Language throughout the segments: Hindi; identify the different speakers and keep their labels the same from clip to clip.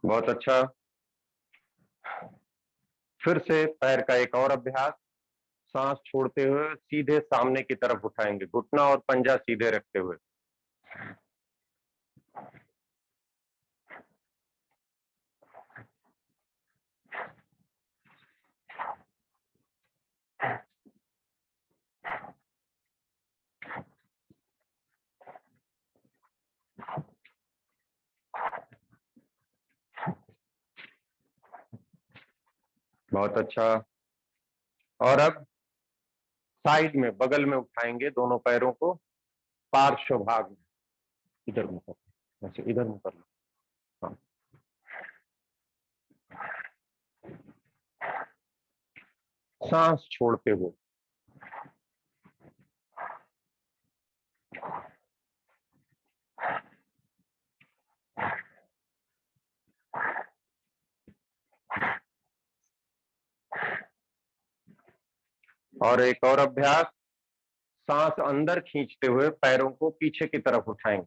Speaker 1: बहुत अच्छा। फिर से पैर का एक और अभ्यास। सांस छोड़ते हुए सीधे सामने की तरफ उठाएंगे, घुटना और पंजा सीधे रखते हुए। बहुत अच्छा। और अब साइड में बगल में उठाएंगे दोनों पैरों को, पार्श्व भाग में। इधर मुंह कर, ऐसे इधर मुंह कर लो। हाँ। सांस छोड़ते हुए। और एक और अभ्यास। सांस अंदर खींचते हुए पैरों को पीछे की तरफ उठाएंगे।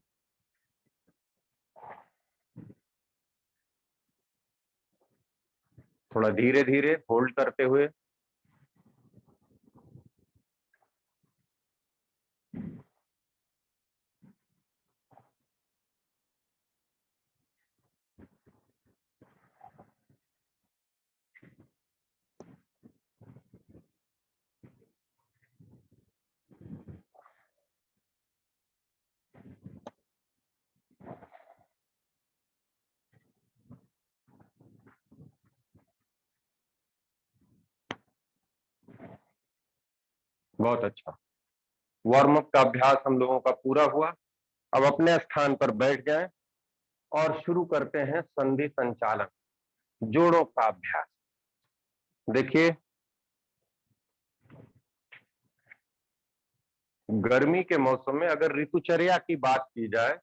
Speaker 1: थोड़ा धीरे धीरे होल्ड करते हुए। बहुत अच्छा। वार्म अप का अभ्यास हम लोगों का पूरा हुआ। अब अपने स्थान पर बैठ जाएं और शुरू करते हैं संधि संचालन, जोड़ों का अभ्यास। देखिए, गर्मी के मौसम में अगर ऋतुचर्या की बात की जाए,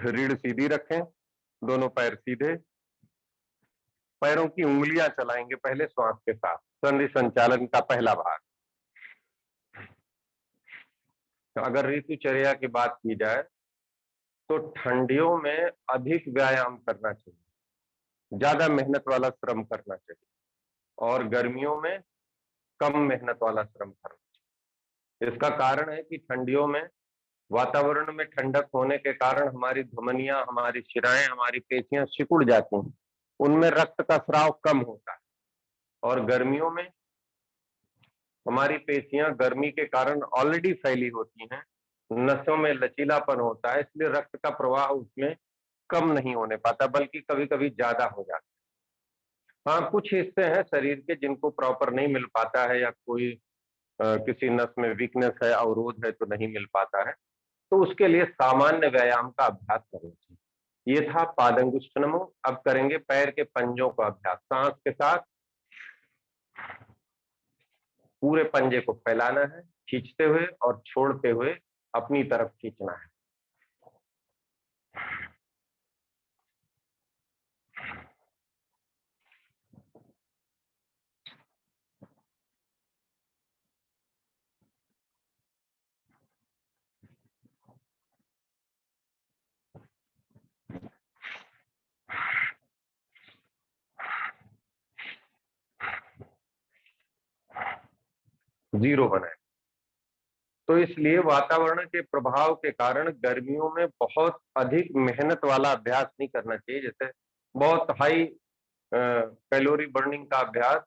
Speaker 1: रीढ़ सीधी रखें, दोनों पैर सीधे, पैरों की उंगलियां चलाएंगे पहले श्वास के साथ। संधि संचालन का पहला भाग। तो अगर ऋतुचर्या की बात की जाए तो ठंडियों में अधिक व्यायाम करना चाहिए, ज्यादा मेहनत वाला श्रम करना चाहिए, और गर्मियों में कम मेहनत वाला श्रम करना चाहिए। इसका कारण है कि ठंडियों में वातावरण में ठंडक होने के कारण हमारी धमनियां, हमारी शिराएं, हमारी पेशियां सिकुड़ जाती हैं, उनमें रक्त का स्राव कम होता है। और गर्मियों में हमारी पेशियां गर्मी के कारण ऑलरेडी फैली होती हैं, नसों में लचीलापन होता है, इसलिए रक्त का प्रवाह उसमें कम नहीं होने पाता, बल्कि कभी कभी ज्यादा हो जाता है। हाँ, कुछ हिस्से हैं शरीर के जिनको प्रॉपर नहीं मिल पाता है, या कोई किसी नस में वीकनेस है, अवरोध है, तो नहीं मिल पाता है, तो उसके लिए सामान्य व्यायाम का अभ्यास करना चाहिए। ये था पादंगुष्ठ नमो। अब करेंगे पैर के पंजों का अभ्यास। सांस के साथ पूरे पंजे को फैलाना है, खींचते हुए और छोड़ते हुए अपनी तरफ खींचना है। जीरो बनाए। तो इसलिए वातावरण के प्रभाव के कारण गर्मियों में बहुत अधिक मेहनत वाला अभ्यास नहीं करना चाहिए, जैसे बहुत हाई कैलोरी बर्निंग का अभ्यास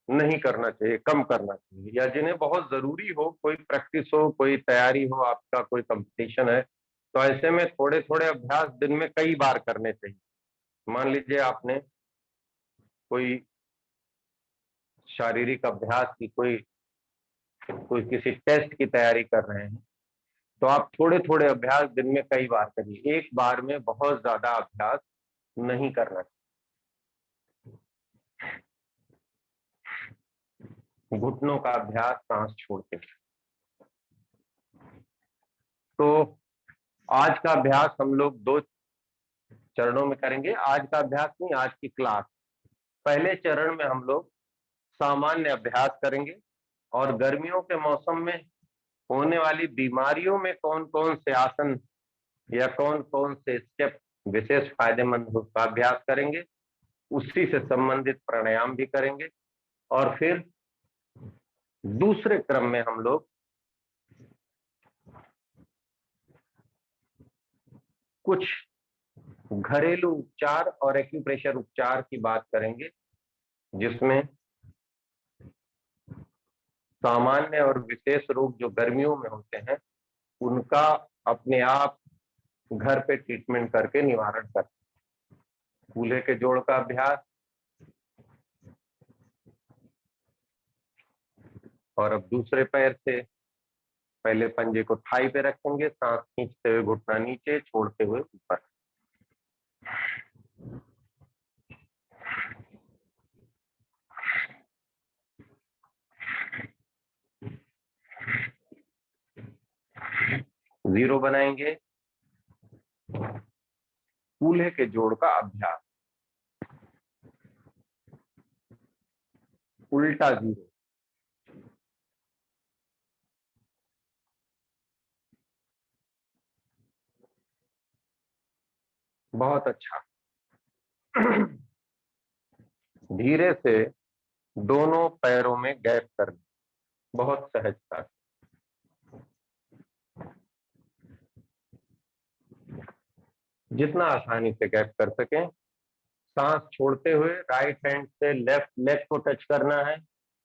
Speaker 1: नहीं करना चाहिए, कम करना चाहिए। या जिन्हें बहुत जरूरी हो, कोई प्रैक्टिस हो, कोई तैयारी हो, आपका कोई कंपटीशन है, तो ऐसे में थोड़े थोड़े अभ्यास दिन में कई बार करने चाहिए। मान लीजिए आपने कोई शारीरिक अभ्यास की, कोई कोई किसी टेस्ट की तैयारी कर रहे हैं, तो आप थोड़े थोड़े अभ्यास दिन में कई बार करिए, एक बार में बहुत ज्यादा अभ्यास नहीं करना चाहिए। घुटनों का अभ्यास सांस छोड़ते। तो आज का अभ्यास हम लोग दो चरणों में करेंगे। आज का अभ्यास नहीं, आज की क्लास। पहले चरण में हम लोग सामान्य अभ्यास करेंगे, और गर्मियों के मौसम में होने वाली बीमारियों में कौन कौन से आसन या कौन कौन से स्टेप विशेष फायदेमंद उसका अभ्यास करेंगे, उसी से संबंधित प्राणायाम भी करेंगे, और फिर दूसरे क्रम में हम लोग कुछ घरेलू उपचार और एक्यूप्रेशर उपचार की बात करेंगे, जिसमें सामान्य और विशेष रोग जो गर्मियों में होते हैं उनका अपने आप घर पे ट्रीटमेंट करके निवारण कर। कूल्हे के जोड़ का अभ्यास, और अब दूसरे पैर से पहले पंजे को थाई पे रखेंगे, सांस खींचते हुए घुटना नीचे, छोड़ते हुए ऊपर। जीरो बनाएंगे, कूल्हे के जोड़ का अभ्यास, उल्टा जीरो। बहुत अच्छा। धीरे से दोनों पैरों में गैप करना, बहुत सहजता से। जितना आसानी से गैप कर सकें। सांस छोड़ते हुए राइट हैंड से लेफ्ट लेग को टच करना है,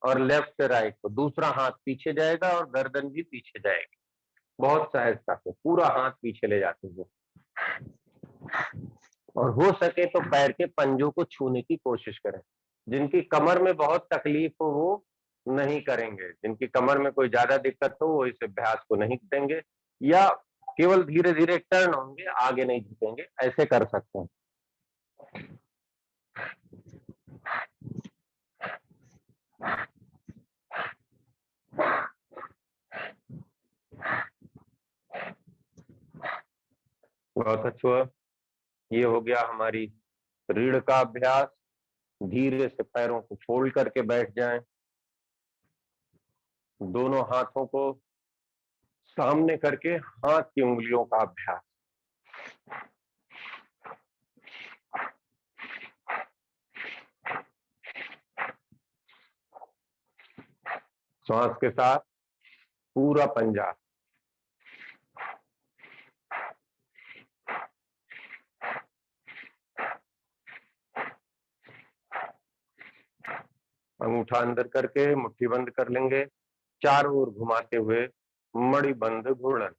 Speaker 1: और लेफ्ट से राइट को। दूसरा हाथ पीछे जाएगा और गर्दन भी पीछे जाएगी, बहुत सहजता से पूरा हाथ पीछे ले जाते हुए। और हो सके तो पैर के पंजों को छूने की कोशिश करें। जिनकी कमर में बहुत तकलीफ हो वो नहीं करेंगे, जिनकी कमर में कोई ज्यादा दिक्कत हो वो इस अभ्यास को नहीं करेंगे, या केवल धीरे धीरे टर्न होंगे, आगे नहीं झुकेंगे, ऐसे कर सकते हैं। बहुत अच्छा। ये हो गया हमारी रीढ़ का अभ्यास। धीरे से पैरों को फोल्ड करके बैठ जाएं, दोनों हाथों को सामने करके हाथ की उंगलियों का अभ्यास। श्वास के साथ पूरा पंजा। अंगूठा अंदर करके मुट्ठी बंद कर लेंगे, चारों ओर घुमाते हुए मणिबंध घूर्णन।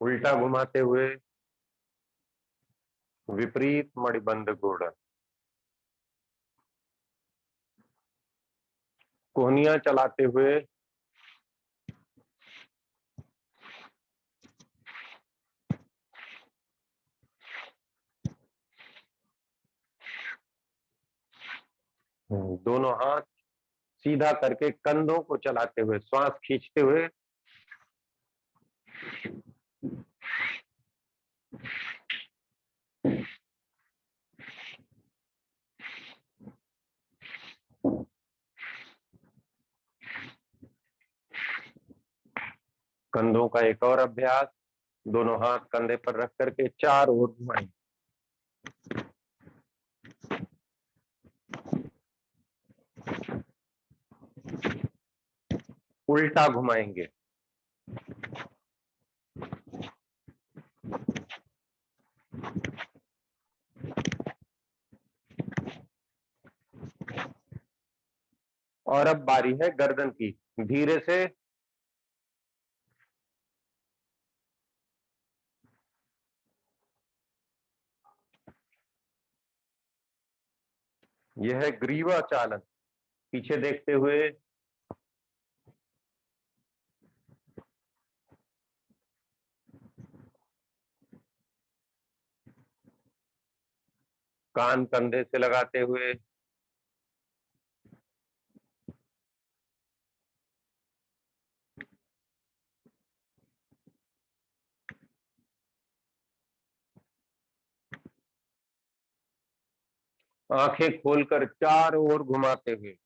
Speaker 1: उल्टा घुमाते हुए विपरीत मणिबंध घूर्णन। कोहनियां चलाते हुए दोनों हाथ सीधा करके कंधों को चलाते हुए श्वास खींचते हुए कंधों का एक और अभ्यास। दोनों हाथ कंधे पर रख करके चार ओर घुमाएंगे। उल्टा घुमाएंगे। और अब बारी है गर्दन की। धीरे से यह है ग्रीवा चालन। पीछे देखते हुए कान कंधे से लगाते हुए आंखें खोलकर चारों ओर घुमाते हुए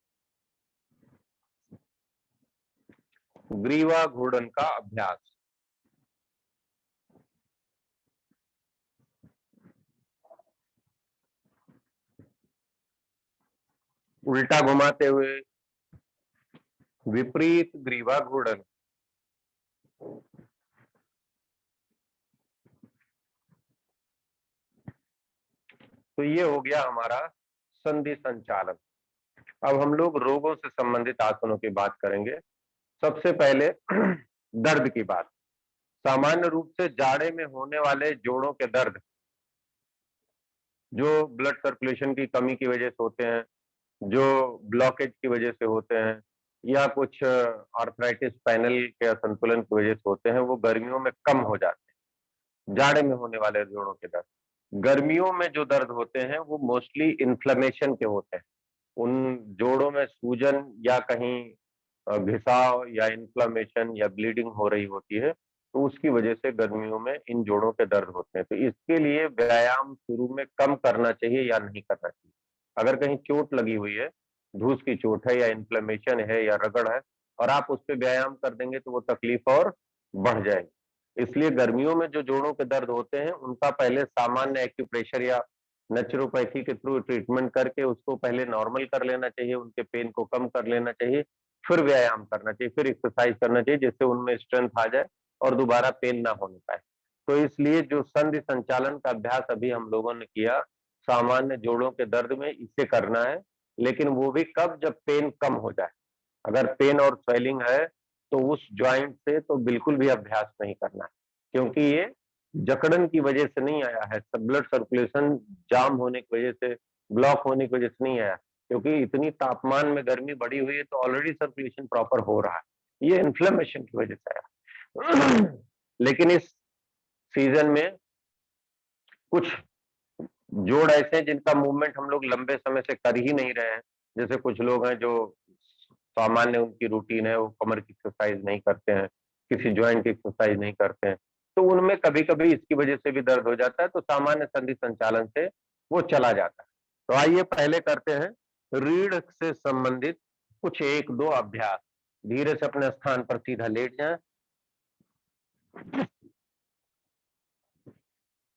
Speaker 1: ग्रीवा घूर्णन का अभ्यास। उल्टा घुमाते हुए विपरीत ग्रीवा घूर्णन। तो ये हो गया हमारा संधि संचालन। अब हम लोग रोगों से संबंधित आसनों की बात करेंगे। सबसे पहले दर्द की बात। सामान्य रूप से जाड़े में होने वाले जोड़ों के दर्द जो ब्लड सर्कुलेशन की कमी की वजह से होते हैं, जो ब्लॉकेज की वजह से होते हैं, या कुछ आर्थराइटिस पैनल के असंतुलन की वजह से होते हैं, वो गर्मियों में कम हो जाते हैं। जाड़े में होने वाले जोड़ों के दर्द। गर्मियों में जो दर्द होते हैं वो मोस्टली इन्फ्लेमेशन के होते हैं। उन जोड़ों में सूजन या कहीं घिसाव या इन्फ्लेमेशन या ब्लीडिंग हो रही होती है, तो उसकी वजह से गर्मियों में इन जोड़ों के दर्द होते हैं। तो इसके लिए व्यायाम शुरू में कम करना चाहिए या नहीं करना चाहिए। अगर कहीं चोट लगी हुई है, धूस की चोट है या इन्फ्लेमेशन है या रगड़ है, और आप उस पर व्यायाम कर देंगे तो वो तकलीफ और बढ़ जाएगी। इसलिए गर्मियों में जो जोड़ों के दर्द होते हैं उनका पहले सामान्य एक्यूप्रेशर या नेचुरोपैथी के थ्रू ट्रीटमेंट करके उसको पहले नॉर्मल कर लेना चाहिए, उनके पेन को कम कर लेना चाहिए, फिर व्यायाम करना चाहिए, फिर एक्सरसाइज करना चाहिए, जिससे उनमें स्ट्रेंथ आ जाए और दोबारा पेन ना होने पाए। तो इसलिए जो संधि संचालन का अभ्यास अभी हम लोगों ने किया, सामान्य जोड़ों के दर्द में इसे करना है, लेकिन वो भी कब, जब पेन कम हो जाए। अगर पेन और स्वेलिंग है तो उस ज्वाइंट से तो बिल्कुल भी अभ्यास नहीं करना है, क्योंकि ये जकड़न की वजह से नहीं आया है, ब्लड सर्कुलेशन जाम होने की वजह से, ब्लॉक होने की वजह से नहीं आया, क्योंकि इतनी तापमान में गर्मी बढ़ी हुई है तो ऑलरेडी सर्कुलेशन प्रॉपर हो रहा है, ये इन्फ्लेमेशन की वजह से आया। लेकिन इस सीजन में कुछ जोड़ ऐसे हैं जिनका मूवमेंट हम लोग लंबे समय से कर ही नहीं रहे हैं। जैसे कुछ लोग हैं जो सामान्य उनकी रूटीन है, वो कमर की एक्सरसाइज नहीं करते हैं, किसी ज्वाइंट की एक्सरसाइज नहीं करते हैं, तो उनमें कभी कभी इसकी वजह से भी दर्द हो जाता है, तो सामान्य संधि संचालन से वो चला जाता है। तो आइए पहले करते हैं रीढ़ से संबंधित कुछ एक दो अभ्यास। धीरे से अपने स्थान पर सीधा लेट जाएं,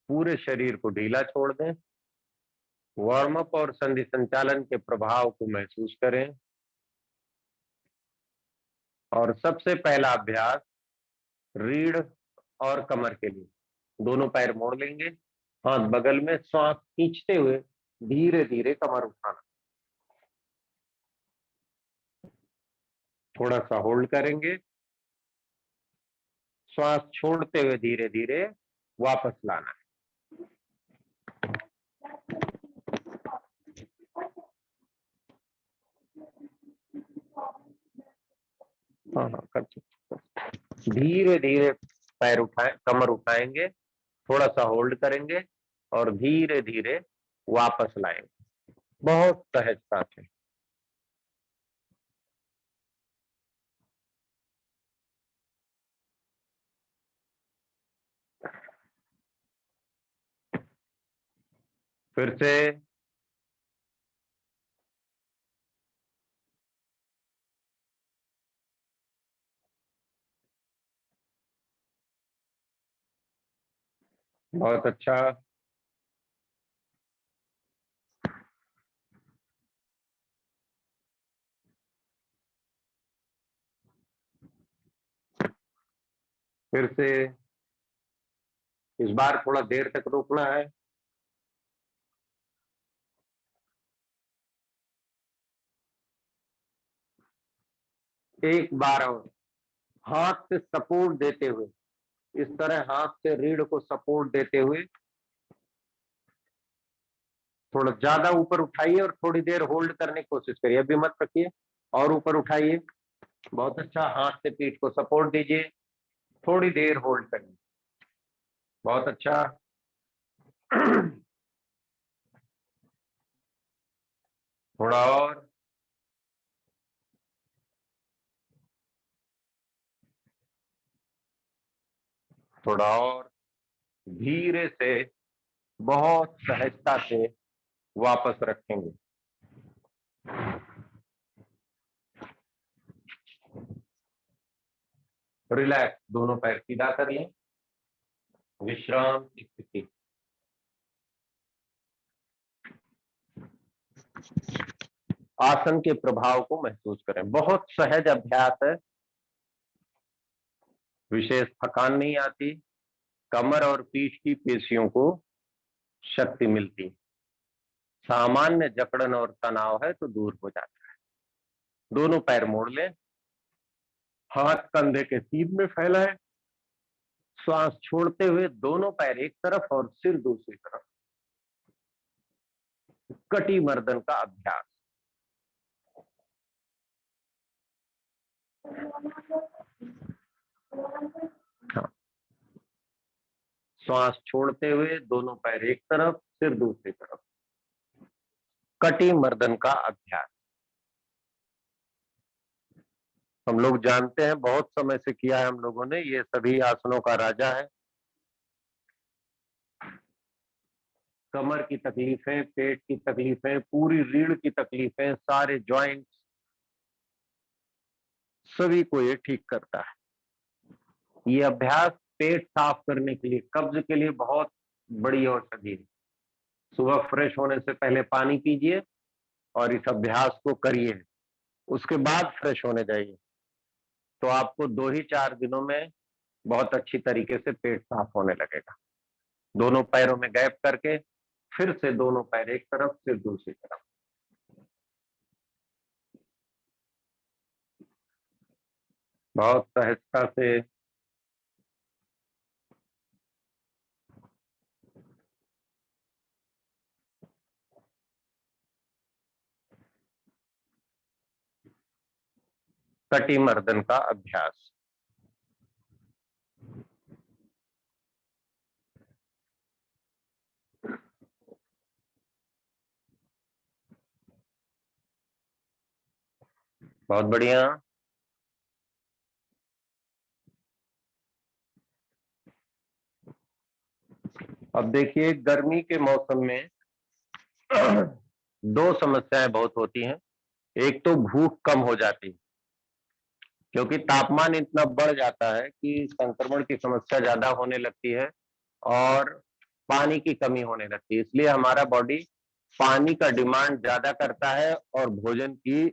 Speaker 1: पूरे शरीर को ढीला छोड़ दें, वार्म अप और संधि संचालन के प्रभाव को महसूस करें। और सबसे पहला अभ्यास रीढ़ और कमर के लिए, दोनों पैर मोड़ लेंगे, हाथ बगल में, श्वास खींचते हुए धीरे धीरे कमर उठाना, थोड़ा सा होल्ड करेंगे, श्वास छोड़ते हुए धीरे धीरे वापस लाना है। हाँ हाँ, कर सकते। धीरे धीरे पैर उठाए, कमर उठाएंगे, थोड़ा सा होल्ड करेंगे और धीरे धीरे वापस लाएंगे, बहुत सहजता से। फिर से बहुत अच्छा। फिर से इस बार थोड़ा देर तक रोकना है। एक बार और हाथ से सपोर्ट देते हुए, इस तरह हाथ से रीढ़ को सपोर्ट देते हुए थोड़ा ज्यादा ऊपर उठाइए और थोड़ी देर होल्ड करने की कोशिश करिए, अभी मत रखिए, और ऊपर उठाइए। बहुत अच्छा, हाथ से पीठ को सपोर्ट दीजिए, थोड़ी देर होल्ड करिए। बहुत अच्छा। थोड़ा और, थोड़ा और, धीरे से, बहुत सहजता से वापस रखेंगे। रिलैक्स, दोनों पैर सीधा कर लें, विश्राम स्थिति। आसन के प्रभाव को महसूस करें। बहुत सहज अभ्यास है, विशेष थकान नहीं आती, कमर और पीठ की पेशियों को शक्ति मिलती, सामान्य जकड़न और तनाव है तो दूर हो जाता है। दोनों पैर मोड़ लें, हाथ कंधे के सीध में फैलाएं, श्वास छोड़ते हुए दोनों पैर एक तरफ और सिर दूसरी तरफ। कटी मर्दन का अभ्यास। हाँ। श्वास छोड़ते हुए दोनों पैर एक तरफ, सिर दूसरी तरफ। कटी मर्दन का अभ्यास हम लोग जानते हैं, बहुत समय से किया है हम लोगों ने, ये सभी आसनों का राजा है। कमर की तकलीफें, पेट की तकलीफें, पूरी रीढ़ की तकलीफें, सारे जॉइंट्स, सभी को ये ठीक करता है। ये अभ्यास पेट साफ करने के लिए, कब्ज के लिए बहुत बड़ी औषधि है। सुबह फ्रेश होने से पहले पानी पीजिए और इस अभ्यास को करिए, उसके बाद फ्रेश होने जाइए, तो आपको 2 ही 4 दिनों में बहुत अच्छी तरीके से पेट साफ होने लगेगा। दोनों पैरों में गैप करके फिर से दोनों पैर एक तरफ, फिर दूसरी तरफ। बहुत सहजता से कटी मर्दन का अभ्यास। बहुत बढ़िया। अब देखिए, गर्मी के मौसम में दो समस्याएं बहुत होती हैं। एक तो भूख कम हो जाती है, क्योंकि तापमान इतना बढ़ जाता है कि संक्रमण की समस्या ज्यादा होने लगती है और पानी की कमी होने लगती है। इसलिए हमारा बॉडी पानी का डिमांड ज्यादा करता है और भोजन की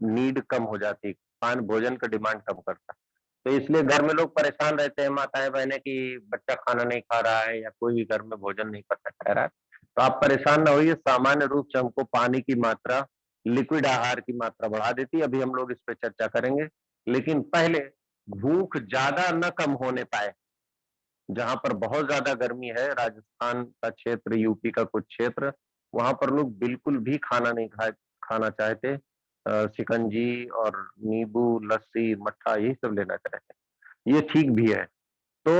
Speaker 1: नीड कम हो जाती है। भोजन का डिमांड कम करता है। तो इसलिए घर में लोग परेशान रहते हैं, माताएं बहनें, कि बच्चा खाना नहीं खा रहा है या कोई भी घर में भोजन नहीं करना चाह रहा है। तो आप परेशान ना होइए, सामान्य रूप से हमको पानी की मात्रा, लिक्विड आहार की मात्रा बढ़ा देती है। अभी हम लोग इस पर चर्चा करेंगे। लेकिन पहले, भूख ज्यादा न कम होने पाए, जहां पर बहुत ज्यादा गर्मी है, राजस्थान का क्षेत्र, यूपी का कुछ क्षेत्र, वहां पर लोग बिल्कुल भी खाना नहीं खाना चाहते। शिकंजी और नींबू, लस्सी, मट्ठा, यही सब लेना चाहते हैं। ये ठीक भी है। तो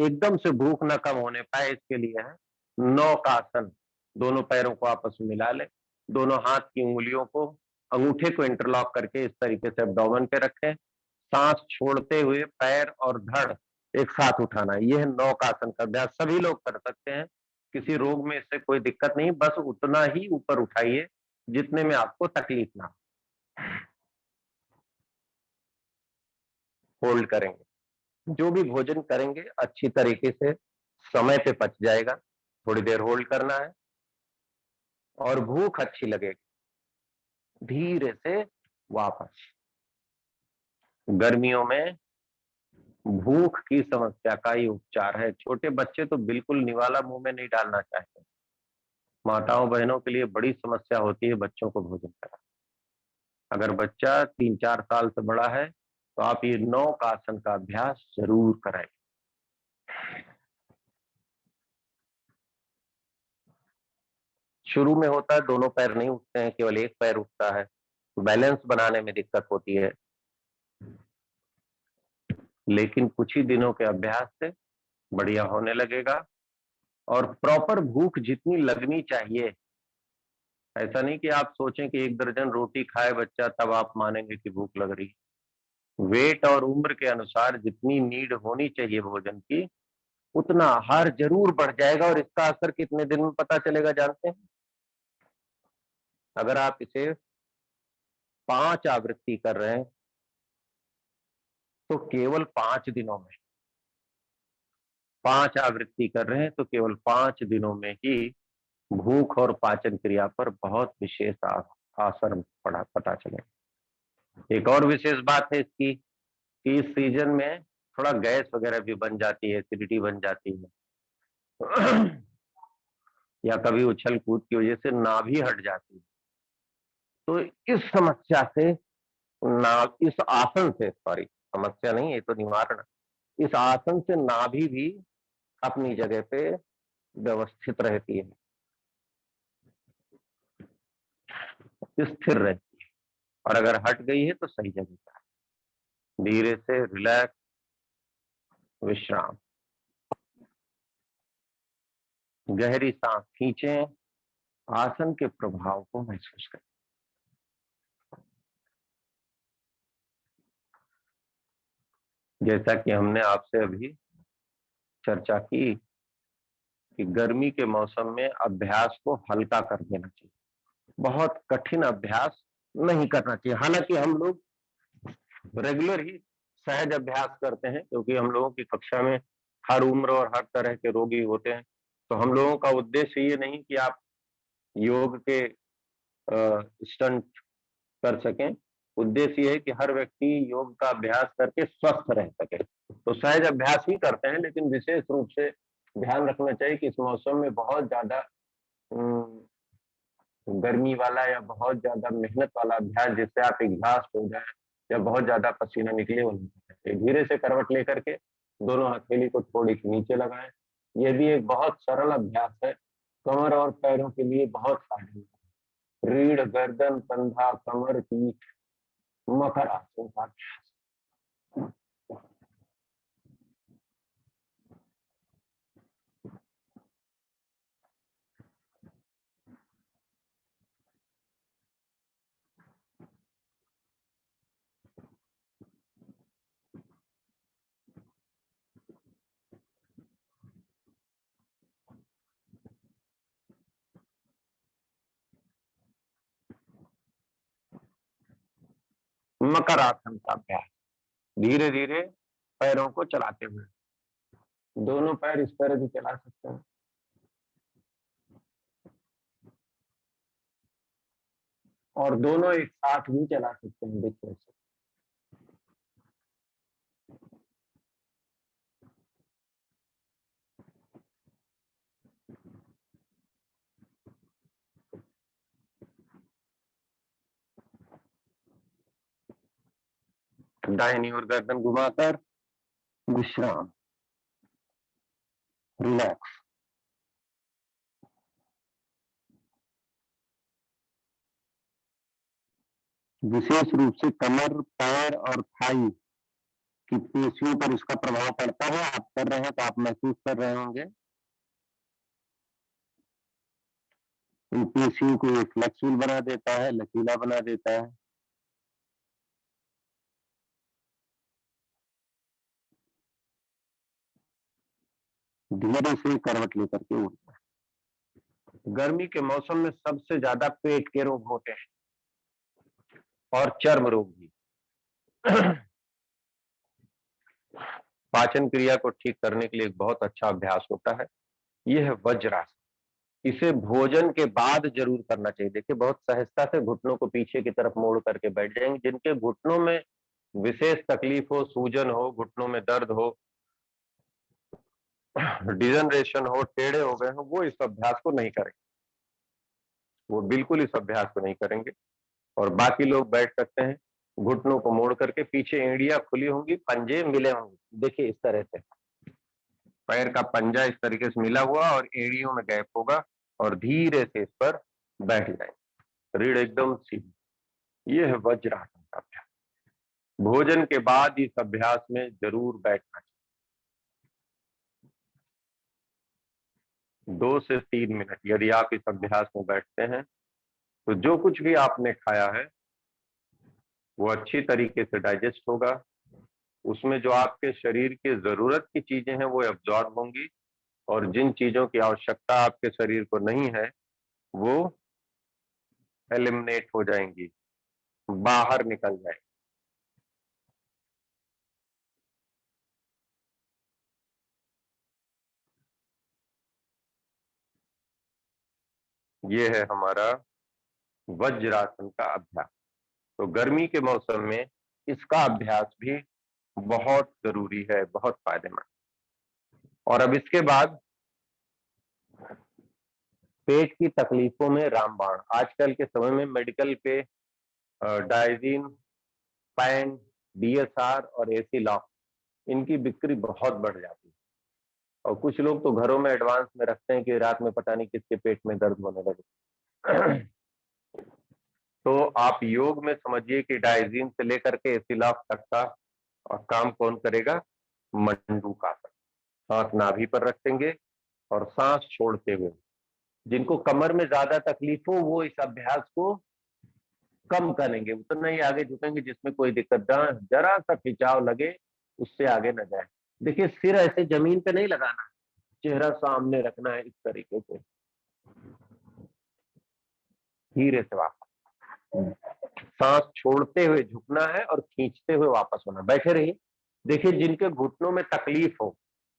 Speaker 1: एकदम से भूख ना कम होने पाए, इसके लिए है नौकासन। दोनों पैरों को आपस में मिला ले, दोनों हाथ की उंगलियों को, अंगूठे को इंटरलॉक करके इस तरीके से एब्डोमेन पे रखें। सांस छोड़ते हुए पैर और धड़ एक साथ उठाना। यह नौकासन का अभ्यास सभी लोग कर सकते हैं। किसी रोग में इससे कोई दिक्कत नहीं, बस उतना ही ऊपर उठाइए जितने में आपको तकलीफ ना हो। होल्ड करेंगे, जो भी भोजन करेंगे अच्छी तरीके से समय पे पच जाएगा। थोड़ी देर होल्ड करना है और भूख अच्छी लगेगी, धीरे से वापस। गर्मियों में भूख की समस्या का ही उपचार है। छोटे बच्चे तो बिल्कुल निवाला मुंह में नहीं डालना चाहते। माताओं बहनों के लिए बड़ी समस्या होती है बच्चों को भोजन कराना। अगर बच्चा 3-4 साल से बड़ा है तो आप ये नौकासन का अभ्यास जरूर कराएं। शुरू में होता है दोनों पैर नहीं उठते हैं, केवल एक पैर उठता है, बैलेंस बनाने में दिक्कत होती है। लेकिन कुछ ही दिनों के अभ्यास से बढ़िया होने लगेगा। और प्रॉपर भूख जितनी लगनी चाहिए, ऐसा नहीं कि आप सोचें कि 1 दर्जन रोटी खाए बच्चा तब आप मानेंगे कि भूख लग रही। वेट और उम्र के अनुसार जितनी नीड होनी चाहिए भोजन की, उतना आहार जरूर बढ़ जाएगा। और इसका असर कितने दिन में पता चलेगा जानते हैं? अगर आप इसे 5 आवृत्ति कर रहे हैं तो केवल 5 दिनों में, 5 आवृत्ति कर रहे हैं तो केवल 5 दिनों में ही भूख और पाचन क्रिया पर बहुत विशेष आसन पता चलेगा। एक और विशेष बात है इसकी कि इस सीजन में थोड़ा गैस वगैरह भी बन जाती है, एसिडिटी बन जाती है या कभी उछल कूद की वजह से नाभि हट जाती है। तो इस समस्या से इस आसन से, सॉरी समस्या नहीं, ये तो निवारण, इस आसन से नाभि भी अपनी जगह पे व्यवस्थित रहती है, स्थिर रहती है, और अगर हट गई है तो सही जगह पर धीरे से रिलैक्स, विश्राम, गहरी सांस खींचें, आसन के प्रभाव को महसूस करें। जैसा कि हमने आपसे अभी चर्चा की कि गर्मी के मौसम में अभ्यास को हल्का कर देना चाहिए, बहुत कठिन अभ्यास नहीं करना चाहिए। हालांकि हम लोग रेगुलर ही सहज अभ्यास करते हैं, क्योंकि हम लोगों की कक्षा में हर उम्र और हर तरह के रोगी होते हैं। तो हम लोगों का उद्देश्य ये नहीं कि आप योग के स्टंट कर सकें, उद्देश्य ये है कि हर व्यक्ति योग का अभ्यास करके स्वस्थ रह सके। तो सहज अभ्यास ही करते हैं, लेकिन विशेष रूप से ध्यान रखना चाहिए कि इस मौसम में बहुत ज्यादा गर्मी वाला या बहुत ज्यादा मेहनत वाला अभ्यास जिससे आप एग्जॉस्ट हो जाए या बहुत ज्यादा पसीना निकले, वो नहीं करना चाहिए। धीरे से करवट लेकर के दोनों हथेली को थोड़ी सी नीचे लगाएं। यह भी एक बहुत सरल अभ्यास है, कमर और पैरों के लिए बहुत फायदेमंद। रीढ़, गर्दन, कंधा, कमर, पीठ, मकर आसन का अभ्यास। मकर आसन का अभ्यास, धीरे धीरे पैरों को चलाते हुए, दोनों पैर इस तरह भी चला सकते हैं और दोनों एक साथ भी चला सकते हैं। देखिए दाहिनी ओर गर्दन घुमाकर विश्राम, रिलैक्स। विशेष रूप से कमर, पैर और थाई की पेशियों पर इसका प्रभाव पड़ता है। आप कर रहे हैं तो आप महसूस कर रहे होंगे। इन पेशियों को ये फ्लेक्सिबल बना देता है, लचीला बना देता है। धीरे से करवट लेकर के उठना। गर्मी के मौसम में सबसे ज्यादा पेट के रोग होते हैं और चर्म रोग भी। पाचन क्रिया को ठीक करने के लिए एक बहुत अच्छा अभ्यास होता है, यह है वज्रासन। इसे भोजन के बाद जरूर करना चाहिए। देखिए बहुत सहजता से घुटनों को पीछे की तरफ मोड़ करके बैठ जाएंगे। जिनके घुटनों में विशेष तकलीफ हो, सूजन हो, घुटनों में दर्द हो, डिजनरेशन हो, टेढ़े हो गए हो, वो इस अभ्यास को नहीं करेंगे, वो बिल्कुल इस अभ्यास को नहीं करेंगे। और बाकी लोग बैठ सकते हैं घुटनों को मोड़ करके, पीछे एड़ियां खुली होंगी, पंजे मिले होंगे। देखिए इस तरह से पैर का पंजा इस तरीके से मिला हुआ और एड़ियों में गैप होगा, और धीरे से इस पर बैठ जाएंगे, रीढ़ एकदम सीधी। ये है वज्रासन का अभ्यास। भोजन के बाद इस अभ्यास में जरूर बैठना चाहिए, 2 से 3 मिनट। यदि आप इस अभ्यास में बैठते हैं तो जो कुछ भी आपने खाया है वो अच्छी तरीके से डाइजेस्ट होगा, उसमें जो आपके शरीर की जरूरत की चीजें हैं वो एब्जॉर्ब होंगी, और जिन चीजों की आवश्यकता आपके शरीर को नहीं है वो एलिमिनेट हो जाएंगी, बाहर निकल जाएंगी। ये है हमारा वज्रासन का अभ्यास। तो गर्मी के मौसम में इसका अभ्यास भी बहुत जरूरी है, बहुत फायदेमंद। और अब इसके बाद पेट की तकलीफों में रामबाण। आजकल के समय में मेडिकल पे डाइजीन, पैन, डीएसआर और एसी लॉक, इनकी बिक्री बहुत बढ़ जाती है। और कुछ लोग तो घरों में एडवांस में रखते हैं कि रात में पता नहीं किसके पेट में दर्द होने लगे। तो आप योग में समझिए कि डाइजीन से लेकर के एसी लॉक तक का काम कौन करेगा? मंडूकासन। हाथ नाभि पर रखेंगे और सांस छोड़ते हुए। जिनको कमर में ज्यादा तकलीफ हो वो इस अभ्यास को कम करेंगे, उतना ही आगे झुकेंगे जिसमें कोई दिक्कत ना, जरा सा खिंचाव लगे उससे आगे न जाए। देखिए, सिर ऐसे जमीन पे नहीं लगाना, चेहरा सामने रखना है इस तरीके से, धीरे से वापस सांस छोड़ते हुए झुकना है और खींचते हुए वापस होना। बैठे रहिए। देखिए, जिनके घुटनों में तकलीफ हो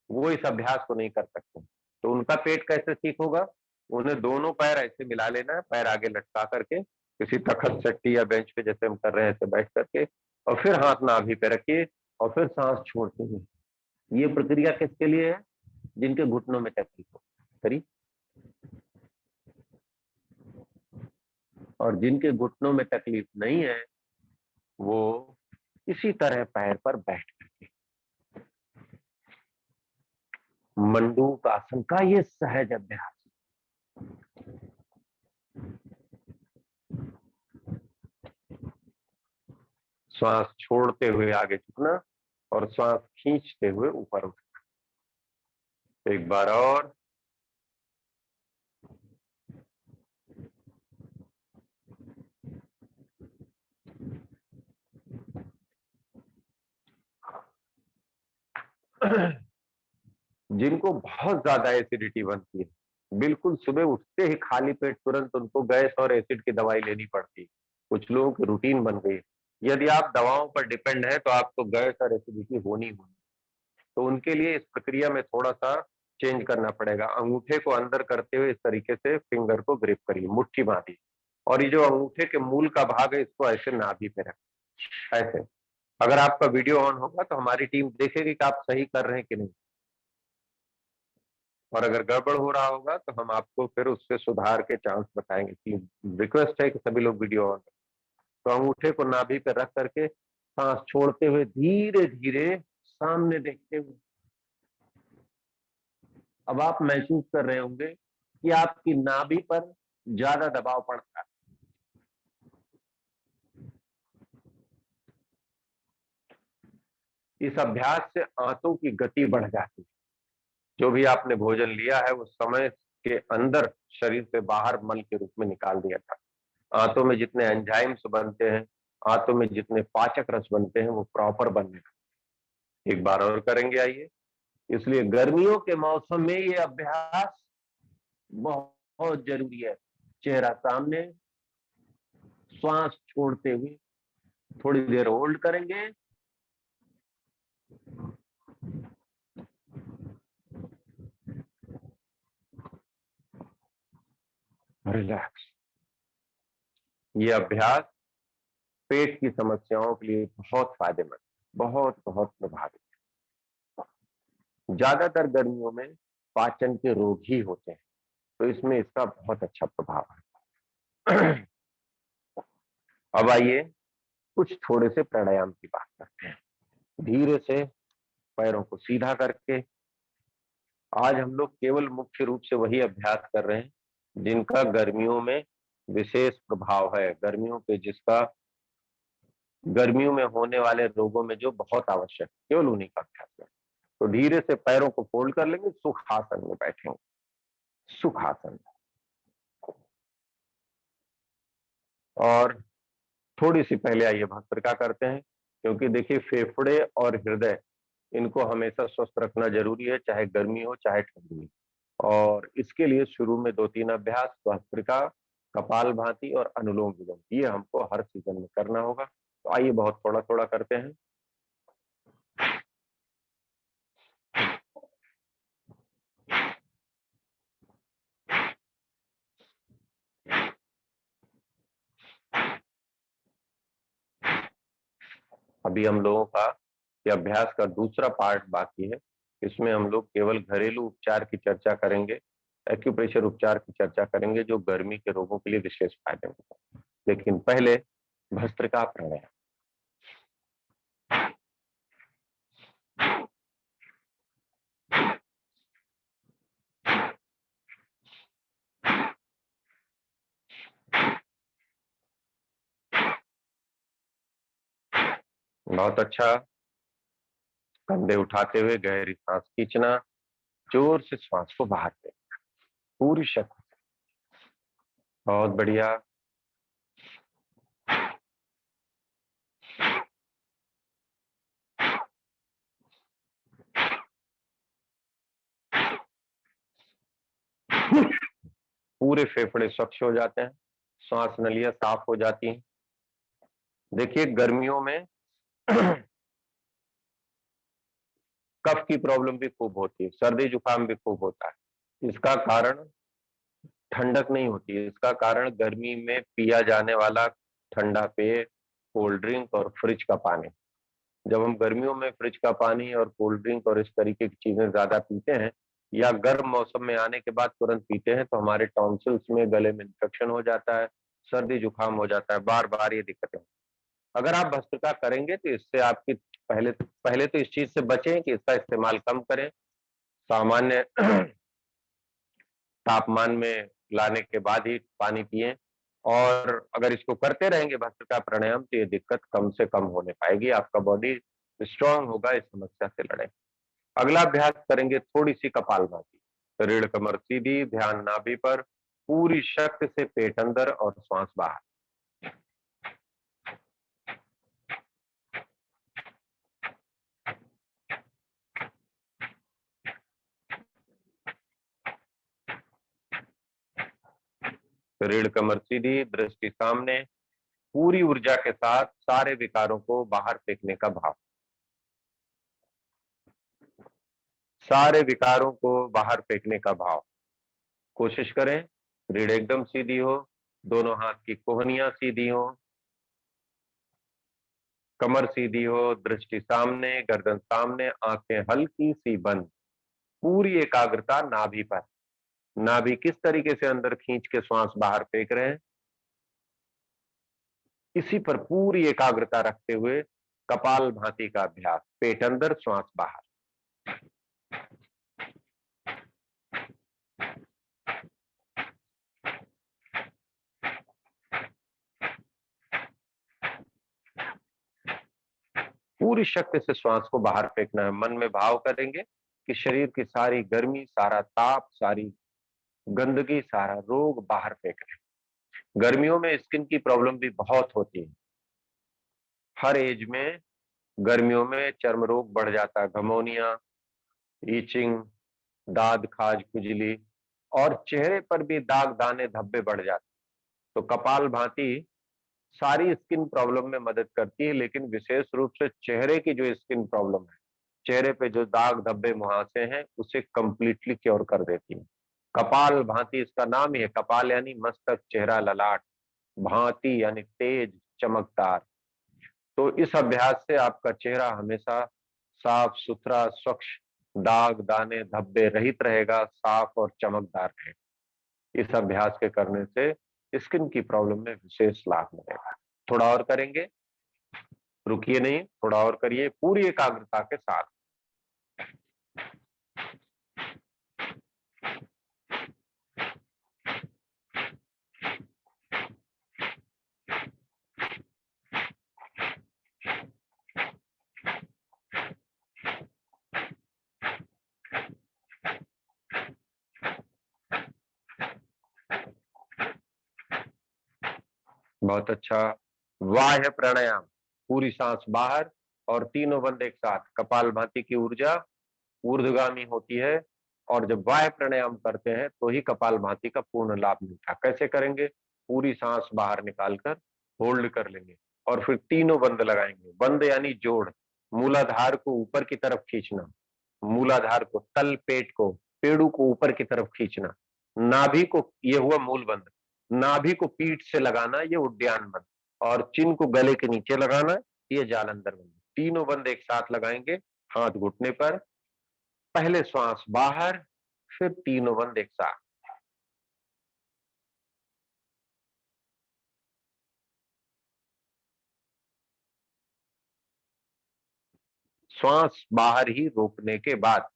Speaker 1: वो इस अभ्यास को नहीं कर सकते, तो उनका पेट कैसे ठीक होगा? उन्हें दोनों पैर ऐसे मिला लेना है, पैर आगे लटका करके किसी तखत चट्टी या बेंच पे जैसे हम कर रहे हैं ऐसे बैठ करके, और फिर हाथ नाभि पे रखिए और फिर सांस छोड़ते हुए। ये प्रक्रिया किसके लिए है? जिनके घुटनों में तकलीफ हो। करिए। और जिनके घुटनों में तकलीफ नहीं है वो इसी तरह पैर पर बैठ करके मंडूक आसन का ये सहज अभ्यास। श्वास छोड़ते हुए आगे झुकना और श्वास खींचते हुए ऊपर उठना। एक बार और। जिनको बहुत ज्यादा एसिडिटी बनती है, बिल्कुल सुबह उठते ही खाली पेट तुरंत उनको गैस और एसिड की दवाई लेनी पड़ती है, कुछ लोगों की रूटीन बन गई है। यदि आप दवाओं पर डिपेंड है तो आपको गैस और एसिडिटी होनी होनी, तो उनके लिए इस प्रक्रिया में थोड़ा सा चेंज करना पड़ेगा। अंगूठे को अंदर करते हुए इस तरीके से फिंगर को ग्रिप करिए, मुट्ठी बांधिए, और ये जो अंगूठे के मूल का भाग है इसको ऐसे नाभि पे रखें, ऐसे। अगर आपका वीडियो ऑन होगा तो हमारी टीम देखेगी कि आप सही कर रहे हैं कि नहीं, और अगर गड़बड़ हो रहा होगा तो हम आपको फिर उससे सुधार के चांस बताएंगे। कि रिक्वेस्ट है कि सभी लोग वीडियो ऑन। तो अंगूठे को नाभि पे रख करके सांस छोड़ते हुए धीरे धीरे सामने देखते हुए, अब आप महसूस कर रहे होंगे कि आपकी नाभि पर ज्यादा दबाव पड़ता है। इस अभ्यास से आंतों की गति बढ़ जाती है। जो भी आपने भोजन लिया है वो समय के अंदर शरीर से बाहर मल के रूप में निकाल दिया था। आंतों में जितने एंजाइम्स बनते हैं, आंतों में जितने पाचक रस बनते हैं वो प्रॉपर बनने लगते हैं। एक बार और करेंगे, आइए। इसलिए गर्मियों के मौसम में ये अभ्यास बहुत जरूरी है। चेहरा सामने, श्वास छोड़ते हुए थोड़ी देर होल्ड करेंगे, रिलैक्स। ये अभ्यास पेट की समस्याओं के लिए बहुत फायदेमंद, बहुत बहुत प्रभावी। ज्यादातर गर्मियों में पाचन के रोग ही होते हैं, तो इसमें इसका बहुत अच्छा प्रभाव है। अब आइए कुछ थोड़े से प्राणायाम की बात करते हैं। धीरे से पैरों को सीधा करके। आज हम लोग केवल मुख्य रूप से वही अभ्यास कर रहे हैं जिनका गर्मियों में विशेष प्रभाव है, गर्मियों के जिसका गर्मियों में होने वाले रोगों में जो बहुत आवश्यक, केवल उन्हीं का अभ्यास करें। तो धीरे से पैरों को फोल्ड कर लेंगे, सुखासन में बैठेंगे। सुखासन। और थोड़ी सी पहले आइए भस्त्रिका करते हैं, क्योंकि देखिए फेफड़े और हृदय, इनको हमेशा स्वस्थ रखना जरूरी है, चाहे गर्मी हो चाहे ठंडी हो। और इसके लिए शुरू में 2-3 अभ्यास, भस्त्रिका, कपाल भाती और अनुलोम विलोम, ये हमको हर सीजन में करना होगा। तो आइए बहुत थोड़ा थोड़ा करते हैं। अभी हम लोगों का ये अभ्यास का दूसरा पार्ट बाकी है। इसमें हम लोग केवल घरेलू उपचार की चर्चा करेंगे, एक्यूप्रेशर उपचार की चर्चा करेंगे, जो गर्मी के रोगों के लिए विशेष फायदेमंद है। लेकिन पहले भस्त्रिका प्राणायाम। बहुत अच्छा। कंधे उठाते हुए गहरी सांस खींचना, जोर से श्वास को बाहर फेंकना, पूरी शक्ति से। बहुत बढ़िया। पूरे फेफड़े स्वच्छ हो जाते हैं, श्वास नलियां साफ हो जाती हैं। देखिए, गर्मियों में कफ की प्रॉब्लम भी खूब होती है, सर्दी जुकाम भी खूब होता है। इसका कारण ठंडक नहीं होती है, इसका कारण गर्मी में पिया जाने वाला ठंडा पेय, कोल्ड ड्रिंक और फ्रिज का पानी। जब हम गर्मियों में फ्रिज का पानी और कोल्ड ड्रिंक और इस तरीके की चीजें ज्यादा पीते हैं, या गर्म मौसम में आने के बाद तुरंत पीते हैं, तो हमारे टॉन्सिल्स में, गले में इन्फेक्शन हो जाता है, सर्दी जुकाम हो जाता है, बार बार ये दिक्कतें। अगर आप भस्त्रिका करेंगे तो इससे आपकी पहले तो इस चीज से बचें कि इसका इस्तेमाल कम करें। सामान्य तापमान में लाने के बाद ही पानी पिएं। और अगर इसको करते रहेंगे भस्त्रिका प्राणायाम, तो ये दिक्कत कम से कम होने पाएगी, आपका बॉडी स्ट्रांग होगा इस समस्या से लड़े। अगला अभ्यास करेंगे थोड़ी सी कपालभाति। रीढ़ कमर सीधी, ध्यान नाभि पर, पूरी शक्ति से पेट अंदर और श्वास बाहर। रीढ़ कमर सीधी, दृष्टि सामने, पूरी ऊर्जा के साथ सारे विकारों को बाहर फेंकने का भाव। सारे विकारों को बाहर फेंकने का भाव। कोशिश करें रीढ़ एकदम सीधी हो, दोनों हाथ की कोहनियां सीधी हो, कमर सीधी हो, दृष्टि सामने, गर्दन सामने, आंखें हल्की सी बंद, पूरी एकाग्रता नाभि पर। नाभि किस तरीके से अंदर खींच के श्वास बाहर फेंक रहे हैं, इसी पर पूरी एकाग्रता रखते हुए कपाल भाती का अभ्यास। पेट अंदर, श्वास बाहर। पूरी शक्ति से श्वास को बाहर फेंकना है। मन में भाव करेंगे कि शरीर की सारी गर्मी, सारा ताप, सारी गंदगी, सारा रोग बाहर फेंक रहे हैं। गर्मियों में स्किन की प्रॉब्लम भी बहुत होती है। हर एज में गर्मियों में चर्म रोग बढ़ जाता है, घमौनिया, ईचिंग, दाद, खाज, खुजली, और चेहरे पर भी दाग, दाने, धब्बे बढ़ जाते हैं। तो कपाल भाती सारी स्किन प्रॉब्लम में मदद करती है, लेकिन विशेष रूप से चेहरे की जो स्किन प्रॉब्लम है, चेहरे पे जो दाग, धब्बे, मुहासे हैं, उसे कंप्लीटली क्योर कर देती है। कपाल भाती, इसका नाम ही है, कपाल यानी मस्तक, चेहरा, ललाट, भांति यानी तेज, चमकदार। तो इस अभ्यास से आपका चेहरा हमेशा साफ सुथरा, स्वच्छ, दाग, दाने, धब्बे रहित रहेगा, साफ और चमकदार रहेगा। इस अभ्यास के करने से स्किन की प्रॉब्लम में विशेष लाभ मिलेगा। थोड़ा और करेंगे, रुकिए नहीं, थोड़ा और करिए पूरी एकाग्रता के साथ। बहुत अच्छा। बाह्य प्राणायाम, पूरी सांस बाहर और तीनों बंद एक साथ। कपाल भाती की ऊर्जा ऊर्ध्वगामी होती है, और जब बाह्य प्राणायाम करते हैं तो ही कपाल भाती का पूर्ण लाभ मिलता है। कैसे करेंगे? पूरी सांस बाहर निकालकर होल्ड कर लेंगे और फिर तीनों बंद लगाएंगे। बंद यानी जोड़, मूलाधार को ऊपर की तरफ खींचना, मूलाधार को, तल पेट को, पेड़ू को ऊपर की तरफ खींचना, नाभि को, ये हुआ मूल बंद, नाभि को पीठ से लगाना, ये उद्यान बंद, और चिन्ह को गले के नीचे लगाना, ये जालंधर बंदी, तीनों बंद एक साथ लगाएंगे, हाथ घुटने पर, पहले श्वास बाहर, फिर तीनों बंद एक साथ। श्वास बाहर ही रोकने के बाद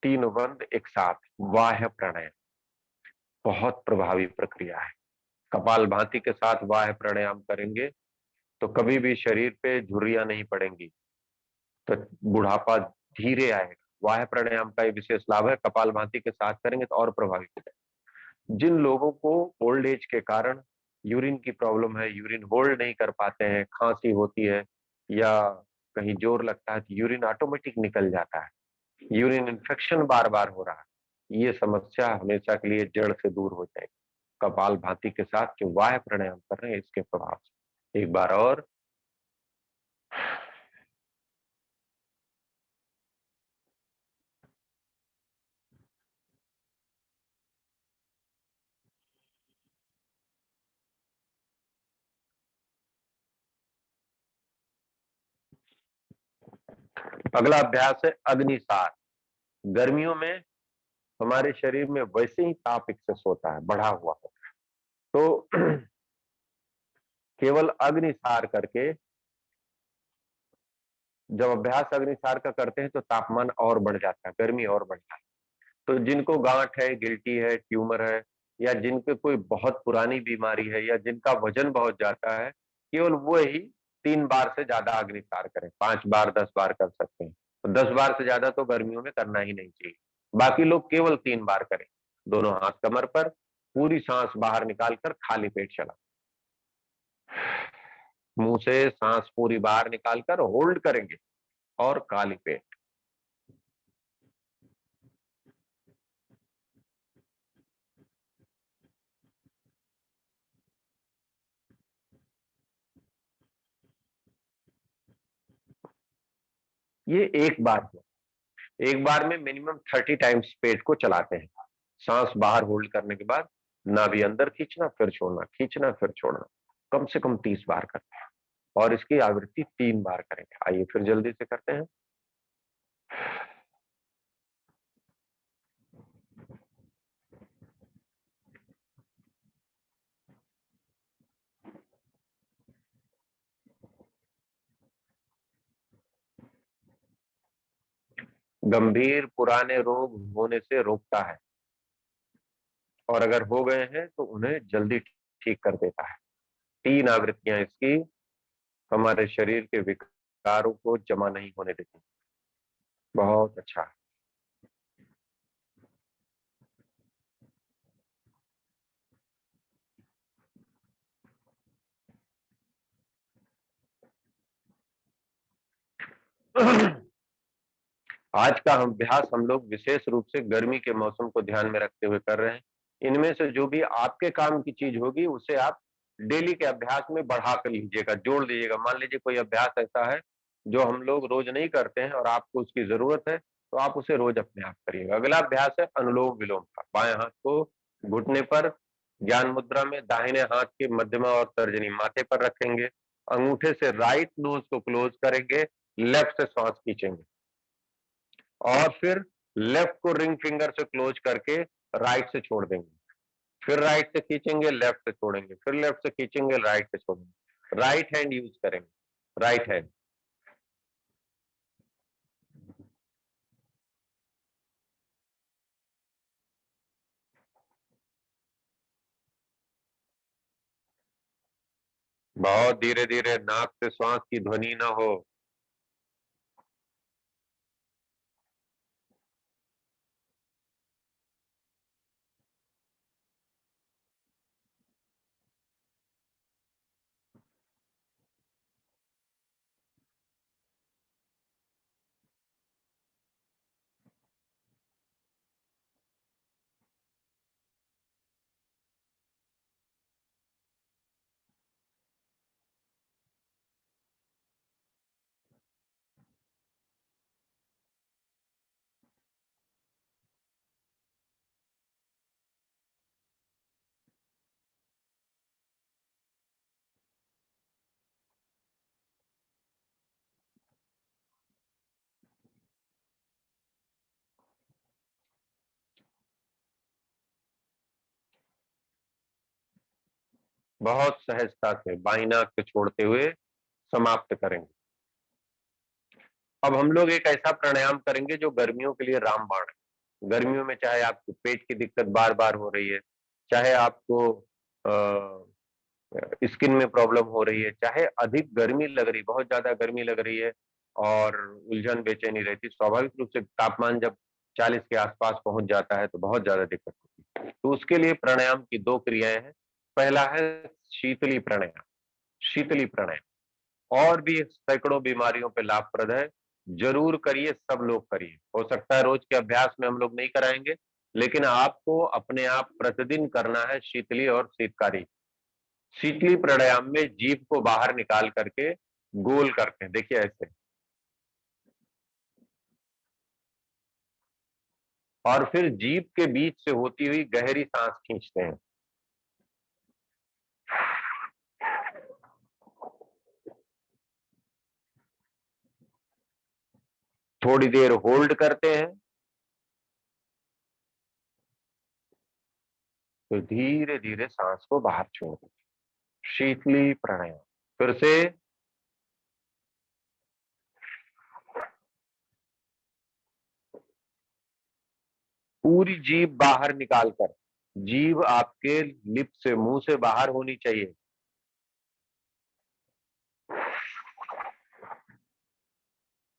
Speaker 1: तीनों बंद एक साथ, बाह्य प्राणायाम। बहुत प्रभावी प्रक्रिया है। कपाल भाती के साथ बाह्य प्राणायाम करेंगे तो कभी भी शरीर पे झुर्रियां नहीं पड़ेंगी, तो बुढ़ापा धीरे आएगा। बाह्य प्राणायाम का ये विशेष लाभ है, कपाल भाती के साथ करेंगे तो और प्रभावी हो जाएगा। जिन लोगों को ओल्ड एज के कारण यूरिन की प्रॉब्लम है, यूरिन होल्ड नहीं कर पाते हैं, खांसी होती है या कहीं जोर लगता है तो यूरिन ऑटोमेटिक निकल जाता है, यूरिन इन्फेक्शन बार बार हो रहा है, ये समस्या हमेशा के लिए जड़ से दूर हो जाएगी कपाल भाती के साथ जो वायु प्राणायाम कर रहे हैं इसके प्रभाव से। एक बार और। अगला अभ्यास है अग्निसार। गर्मियों में हमारे शरीर में वैसे ही ताप एक्सेस होता है, बढ़ा हुआ होता है, तो केवल अग्निसार करके, जब अभ्यास अग्निसार का करते हैं तो तापमान और बढ़ जाता है, गर्मी और बढ़ जाती है। तो जिनको गांठ है, गिल्टी है, ट्यूमर है, या जिनके कोई बहुत पुरानी बीमारी है, या जिनका वजन बहुत जाता है, केवल वो ही 3 बार से ज्यादा अग्निसार करें। 5 बार 10 बार कर सकते हैं, तो 10 बार से ज्यादा तो गर्मियों में करना ही नहीं चाहिए। बाकी लोग केवल 3 बार करें। दोनों हाथ कमर पर, पूरी सांस बाहर निकालकर खाली पेट चला, मुंह से सांस पूरी बाहर निकालकर होल्ड करेंगे और खाली पेट। ये एक बार हुआ। एक बार में मिनिमम 30 टाइम्स पेट को चलाते हैं। सांस बाहर होल्ड करने के बाद नाभि अंदर खींचना, फिर छोड़ना, खींचना फिर छोड़ना, कम से कम 30 बार करते हैं। और इसकी आवृत्ति 3 बार करेंगे। आइए फिर जल्दी से करते हैं। गंभीर पुराने रोग होने से रोकता है, और अगर हो गए हैं तो उन्हें जल्दी ठीक कर देता है। 3 आवृत्तियां इसकी हमारे शरीर के विकारों को जमा नहीं होने देती। बहुत अच्छा। आज का हम अभ्यास हम लोग विशेष रूप से गर्मी के मौसम को ध्यान में रखते हुए कर रहे हैं। इनमें से जो भी आपके काम की चीज होगी उसे आप डेली के अभ्यास में बढ़ा कर लीजिएगा, जोड़ लीजिएगा। मान लीजिए कोई अभ्यास ऐसा है जो हम लोग रोज नहीं करते हैं और आपको उसकी जरूरत है, तो आप उसे रोज अपने आप करिएगा। अगला अभ्यास है अनुलोम विलोम का। बाएं हाथ को घुटने पर ज्ञान मुद्रा में, दाहिने हाथ के मध्यमा और तर्जनी माथे पर रखेंगे, अंगूठे से राइट नोज को क्लोज करेंगे, लेफ्ट से सांस खींचेंगे, और फिर लेफ्ट को रिंग फिंगर से क्लोज करके राइट से छोड़ देंगे, फिर राइट से खींचेंगे, लेफ्ट से छोड़ेंगे, फिर लेफ्ट से खींचेंगे, राइट से छोड़ेंगे। राइट हैंड यूज करेंगे, राइट हैंड। बहुत धीरे धीरे, नाक से श्वास की ध्वनि ना हो। बहुत सहजता से बाईं नाक से छोड़ते हुए समाप्त करेंगे। अब हम लोग एक ऐसा प्राणायाम करेंगे जो गर्मियों के लिए रामबाण है। गर्मियों में चाहे आपको पेट की दिक्कत बार बार हो रही है, चाहे आपको स्किन में प्रॉब्लम हो रही है, चाहे अधिक गर्मी लग रही, बहुत ज्यादा गर्मी लग रही है और उलझन बेचैनी रहती, स्वाभाविक रूप से तापमान जब 40 के आसपास पहुंच जाता है तो बहुत ज्यादा दिक्कत होती है। तो उसके लिए प्राणायाम की दो क्रियाएं हैं। पहला है शीतली प्राणायाम। शीतली प्राणायाम और भी सैकड़ों बीमारियों पे लाभप्रद है। जरूर करिए, सब लोग करिए। हो सकता है रोज के अभ्यास में हम लोग नहीं कराएंगे, लेकिन आपको अपने आप प्रतिदिन करना है शीतली और शीतकारी। शीतली प्राणायाम में जीभ को बाहर निकाल करके गोल करते हैं, देखिए ऐसे, और फिर जीभ के बीच से होती हुई गहरी सांस खींचते हैं। थोड़ी देर होल्ड करते हैं, तो धीरे धीरे सांस को बाहर छोड़ देते हैं। शीतली प्राणायाम फिर से। पूरी जीभ बाहर निकालकर, जीभ आपके लिप से, मुंह से बाहर होनी चाहिए।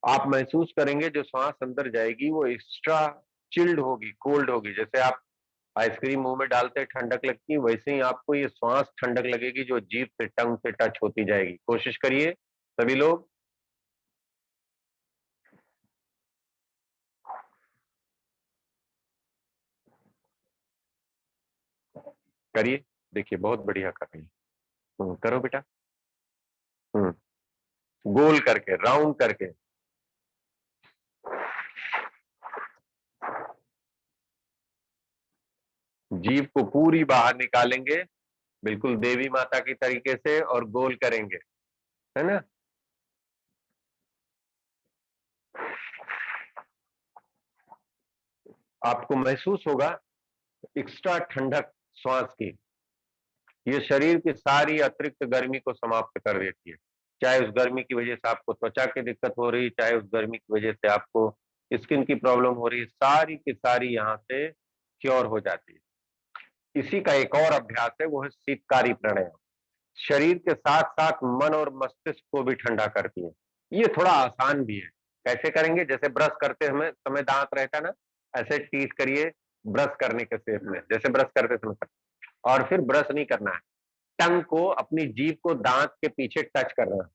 Speaker 1: आप महसूस करेंगे जो सांस अंदर जाएगी वो एक्स्ट्रा चिल्ड होगी, कोल्ड होगी। जैसे आप आइसक्रीम मुंह में डालते हैं ठंडक लगती है, वैसे ही आपको ये सांस ठंडक लगेगी जो जीभ से, टंग से टच होती जाएगी। कोशिश करिए सभी लोग, करिए। देखिए बहुत बढ़िया कर रही है। करो बेटा। हम्म गोल करके, राउंड करके। जीभ को पूरी बाहर निकालेंगे, बिल्कुल देवी माता की तरीके से, और गोल करेंगे, है ना। आपको महसूस होगा एक्स्ट्रा ठंडक श्वास की। ये शरीर की सारी अतिरिक्त गर्मी को समाप्त कर देती है। चाहे उस गर्मी की वजह से आपको त्वचा की दिक्कत हो रही है, चाहे उस गर्मी की वजह से आपको स्किन की प्रॉब्लम हो रही है, सारी की सारी यहाँ से क्योर हो जाती है। इसी का एक और अभ्यास है, वो है शीतकारी प्राणायाम। शरीर के साथ साथ मन और मस्तिष्क को भी ठंडा करती है। ये थोड़ा आसान भी है। कैसे करेंगे? जैसे ब्रश करते समय दांत रहता है ना, ऐसे टीथ करिए ब्रश करने के शेप में, जैसे ब्रश करते समय और फिर ब्रश नहीं करना है, टंग को, अपनी जीभ को दांत के पीछे टच करना है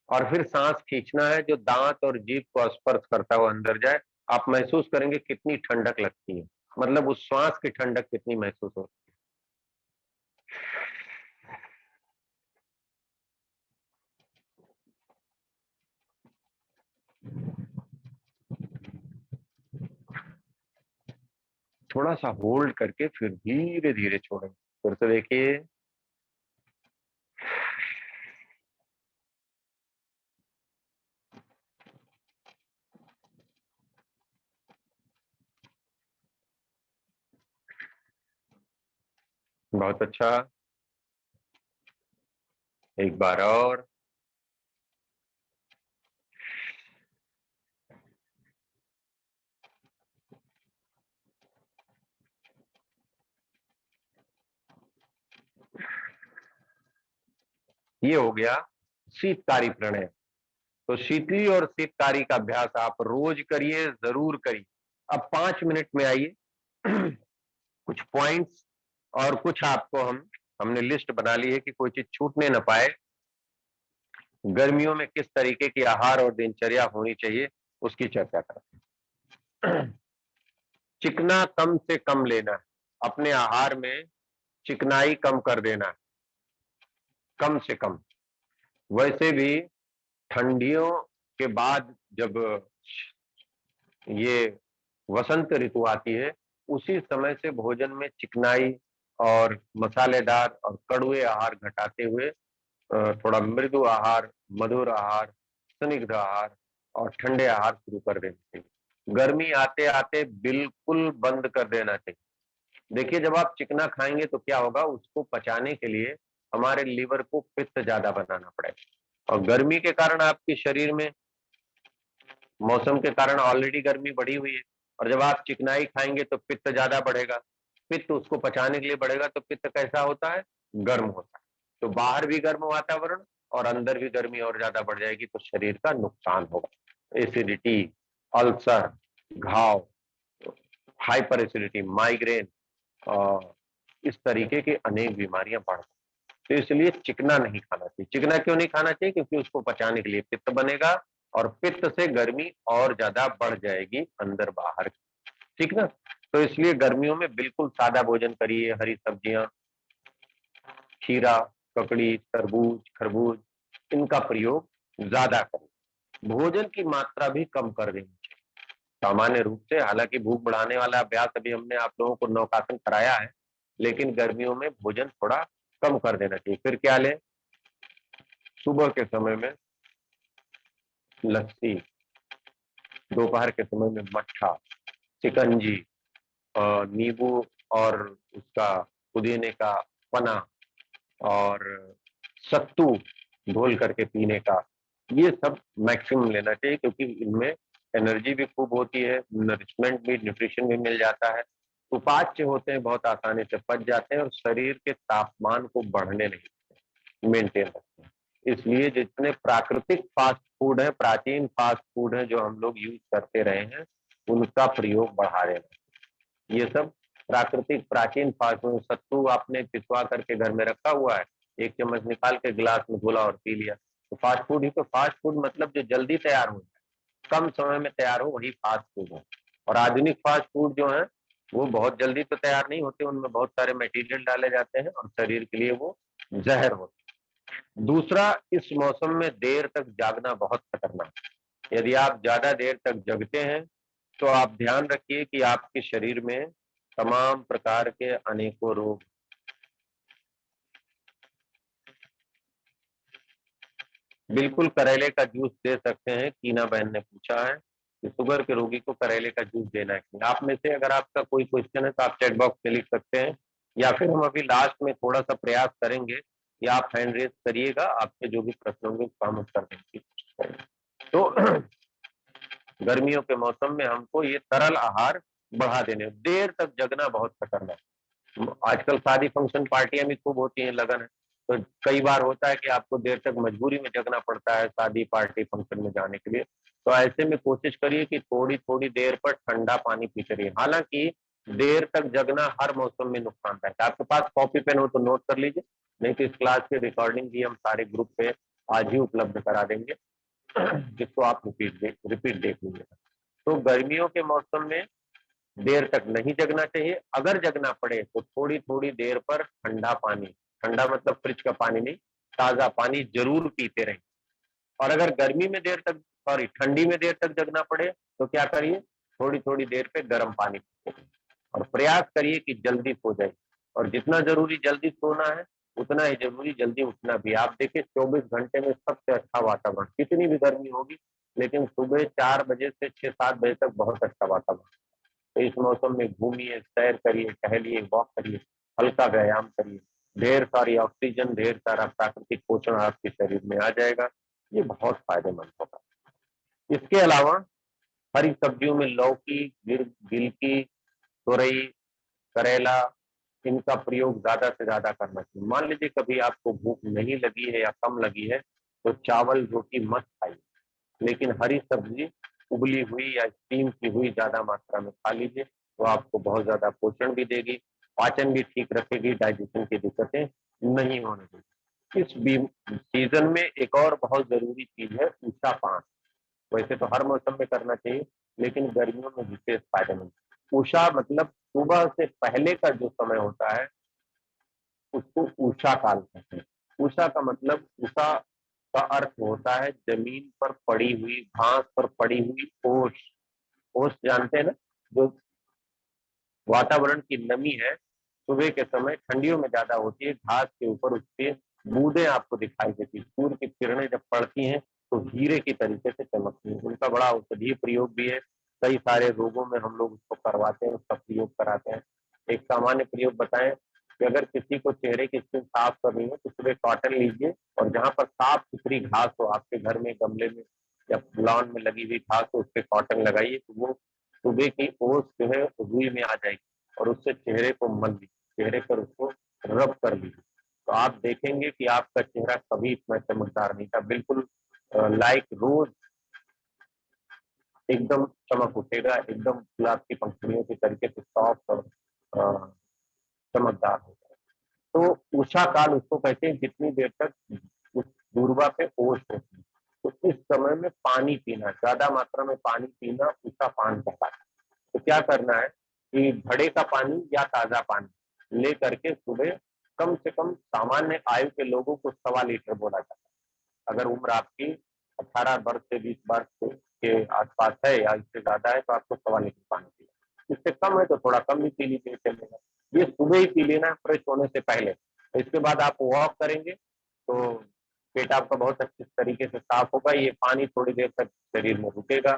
Speaker 1: और फिर सांस खींचना है जो दांत और जीभ को स्पर्श करता हुआ अंदर जाए। आप महसूस करेंगे कितनी ठंडक लगती है, मतलब उस श्वास की ठंडक कितनी महसूस होती है। थोड़ा सा होल्ड करके फिर धीरे धीरे छोड़ेंगे। फिर से देखिए। बहुत अच्छा। एक बार और। ये हो गया शीतकारी प्राणायाम। तो शीतली और शीतकारी का अभ्यास आप रोज करिए, जरूर करिए। अब 5 मिनट में आइए, कुछ पॉइंट्स और कुछ आपको हमने लिस्ट बना ली है कि कोई चीज छूटने ना पाए। गर्मियों में किस तरीके की आहार और दिनचर्या होनी चाहिए उसकी चर्चा करते हैं। चिकना कम से कम लेना है, अपने आहार में चिकनाई कम कर देना है, कम से कम। वैसे भी ठंडियों के बाद जब ये वसंत ऋतु आती है, उसी समय से भोजन में चिकनाई और मसालेदार और कड़वे आहार घटाते हुए थोड़ा मृदु आहार, मधुर आहार, स्निग्ध आहार और ठंडे आहार शुरू कर देना चाहिए। गर्मी आते आते बिल्कुल बंद कर देना चाहिए। देखिए जब आप चिकना खाएंगे तो क्या होगा, उसको पचाने के लिए हमारे लीवर को पित्त ज्यादा बनाना पड़ेगा। और गर्मी के कारण आपके शरीर में, मौसम के कारण ऑलरेडी गर्मी बढ़ी हुई है, और जब आप चिकनाई खाएंगे तो पित्त ज्यादा बढ़ेगा। पित्त उसको पचाने के लिए बढ़ेगा, तो पित्त कैसा होता है? गर्म होता है। तो बाहर भी गर्म वातावरण और अंदर भी गर्मी और ज्यादा बढ़ जाएगी, तो शरीर का नुकसान होगा। एसिडिटी, अल्सर, घाव, हाइपर एसिडिटी, माइग्रेन, और इस तरीके की अनेक बीमारियां बढ़, तो इसलिए चिकना नहीं खाना चाहिए। चिकना क्यों नहीं खाना चाहिए? क्योंकि उसको पचाने के लिए पित्त बनेगा, और पित्त से गर्मी और ज्यादा बढ़ जाएगी अंदर बाहर, ठीक ना। तो इसलिए गर्मियों में बिल्कुल सादा भोजन करिए, हरी सब्जियां, खीरा, ककड़ी, तरबूज, खरबूज, इनका प्रयोग ज्यादा करें। भोजन की मात्रा भी कम कर देनी चाहिए सामान्य रूप से। हालांकि भूख बढ़ाने वाला अभ्यास अभी हमने आप लोगों को नौकासन कराया है, लेकिन गर्मियों में भोजन थोड़ा कम कर देना चाहिए। फिर क्या लें? सुबह के समय में लस्सी, दोपहर के समय में मट्ठा, शिकंजी, नींबू और उसका पुदीने का पना, और सत्तू घोल करके पीने का, ये सब मैक्सिमम लेना चाहिए, क्योंकि इनमें एनर्जी भी खूब होती है, नरिशमेंट भी, न्यूट्रिशन भी मिल जाता है। उपाच्य होते हैं, बहुत आसानी से पच जाते हैं, और शरीर के तापमान को बढ़ने नहीं देते, मेंटेन रखते हैं। इसलिए जितने प्राकृतिक फास्ट फूड है, प्राचीन फास्ट फूड है, जो हम लोग यूज करते रहे हैं, उनका प्रयोग बढ़ा देना। ये सब प्राकृतिक प्राचीन फास्ट फूड, सत्तू आपने पिसवा करके घर में रखा हुआ है, एक चम्मच निकाल के गिलास में घोला और पी लिया, तो फास्ट फूड ही। तो फास्ट फूड मतलब जो जल्दी तैयार हो जाए, कम समय में तैयार हो, वही फास्ट फूड है। और आधुनिक फास्ट फूड जो है, वो बहुत जल्दी तो तैयार नहीं होते, उनमें बहुत सारे मटेरियल डाले जाते हैं, और शरीर के लिए वो जहर होते हैं। दूसरा, इस मौसम में देर तक जागना बहुत खतरनाक है। यदि आप ज्यादा देर तक जगते हैं, तो आप ध्यान रखिए कि आपके शरीर में तमाम प्रकार के अनेकों रोग। बिल्कुल करेले का जूस दे सकते हैं, कीना बहन ने पूछा है कि शुगर के रोगी को करेले का जूस देना है कि? आप में से अगर आपका कोई क्वेश्चन है तो आप चैट बॉक्स में लिख सकते हैं, या फिर हम अभी लास्ट में थोड़ा सा प्रयास करेंगे, या आप हैंड रेज करिएगा, आपके जो भी प्रश्न होंगे उसका हम उत्तर देने की कोशिश करेंगे। तो गर्मियों के मौसम में हमको ये तरल आहार बढ़ा देने, देर तक जगना बहुत खतरनाक। आजकल शादी फंक्शन पार्टियां भी खूब होती हैं, लगन है, तो कई बार होता है कि आपको देर तक मजबूरी में जगना पड़ता है शादी पार्टी फंक्शन में जाने के लिए। तो ऐसे में कोशिश करिए कि थोड़ी थोड़ी देर पर ठंडा पानी पीते रहिए। हालांकि देर तक जगना हर मौसम में नुकसानदायक है। आपके पास कॉपी पेन हो तो नोट कर लीजिए, नहीं तो इस क्लास की रिकॉर्डिंग भी हम सारे ग्रुप पे आज ही उपलब्ध करा देंगे, जिसको आप रिपीट देख लीजिएगा। तो गर्मियों के मौसम में देर तक नहीं जगना चाहिए। अगर जगना पड़े तो थोड़ी थोड़ी देर पर ठंडा पानी, ठंडा मतलब फ्रिज का पानी नहीं, ताजा पानी जरूर पीते रहें। और अगर गर्मी में देर तक, सॉरी, ठंडी में देर तक जगना पड़े, तो क्या करिए? थोड़ी थोड़ी देर पे गर्म पानी पीते रहें, और प्रयास करिए कि जल्दी सो जाए। और जितना जरूरी जल्दी सोना है, उतना ही जरूरी जल्दी उठना भी। आप देखिए 24 घंटे में सबसे अच्छा वातावरण, कितनी भी गर्मी होगी, लेकिन सुबह 4 बजे से 6-7 बजे तक बहुत अच्छा वातावरण। तो इस मौसम में घूमिए, सैर करिए, टहलिए, वॉक करिए, हल्का व्यायाम करिए, ढेर सारी ऑक्सीजन, ढेर सारा प्राकृतिक पोषण आपके शरीर में आ जाएगा। ये बहुत फायदेमंद होगा। इसके अलावा हरी सब्जियों में लौकी, गिलकी, तुरई, करेला, इनका प्रयोग ज्यादा से ज्यादा करना चाहिए। मान लीजिए कभी आपको भूख नहीं लगी है या कम लगी है, तो चावल रोटी मत खाइए, लेकिन हरी सब्जी उबली हुई या स्टीम की हुई ज्यादा मात्रा में खा लीजिए, तो आपको बहुत ज्यादा पोषण भी देगी, पाचन भी ठीक रखेगी, डाइजेशन की दिक्कतें नहीं होने देगी। सीजन में एक और बहुत जरूरी चीज है ऊषा पान। वैसे तो हर मौसम में करना चाहिए, लेकिन गर्मियों में विशेष फायदेमंद। उषा मतलब सुबह से पहले का जो समय होता है, उसको उषा काल कहते हैं। उषा का मतलब, उषा का अर्थ होता है जमीन पर पड़ी हुई, घास पर पड़ी हुई ओस। ओस जानते हैं ना, जो वातावरण की नमी है, सुबह के समय ठंडियों में ज्यादा होती है, घास के ऊपर उसके बूंदें आपको दिखाई देती है। सूर्य की किरणें जब पड़ती हैं, तो हीरे की तरीके से चमकती हैं। उनका बड़ा औषधीय प्रयोग भी है, कई सारे रोगों में हम लोग उसको करवाते हैं, उसका प्रयोग कराते हैं। एक सामान्य प्रयोग बताएं, कि अगर किसी को चेहरे की स्किन साफ करनी हो तो सुबह कॉटन लीजिए और जहां पर साफ सुथरी घास हो, आपके घर में गमले में या लॉन में लगी हुई घास हो, उस पर कॉटन लगाइए तो वो सुबह की ओस जो है रुई में आ जाएगी और उससे चेहरे को मल लीजिए, चेहरे पर उसको रब कर लीजिए, तो आप देखेंगे कि आपका चेहरा कभी इतना चमकदार नहीं था, बिल्कुल लाइक रोज एकदम चमक उठेगा, एकदम गुलाब की पंखुड़ियों के तरीके से सॉफ्ट और चमकदार होगा। तो उषा काल उसको कहते हैं जितनी देर तक उस दूर्वा पे ओस होती है। तो इस समय में पानी पीना, ज्यादा मात्रा में पानी पीना उषा पान कहलाता है। तो क्या करना है कि घड़े का पानी या ताजा पानी ले करके सुबह कम से कम सामान्य आयु के लोगों को 1.25 लीटर बोला जाता है। अगर उम्र आपकी 18 वर्ष से 20 वर्ष के आसपास है या इससे ज्यादा है तो आपको 1.25 लीटर पानी पीना, इससे कम है तो थोड़ा कम भी पी लीजिए, चलेगा। ये सुबह ही पी लेना फ्रेश होने से पहले। तो इसके बाद आप वॉक करेंगे तो पेट आपका बहुत अच्छे तरीके से साफ होगा, ये पानी थोड़ी देर तक शरीर में रुकेगा।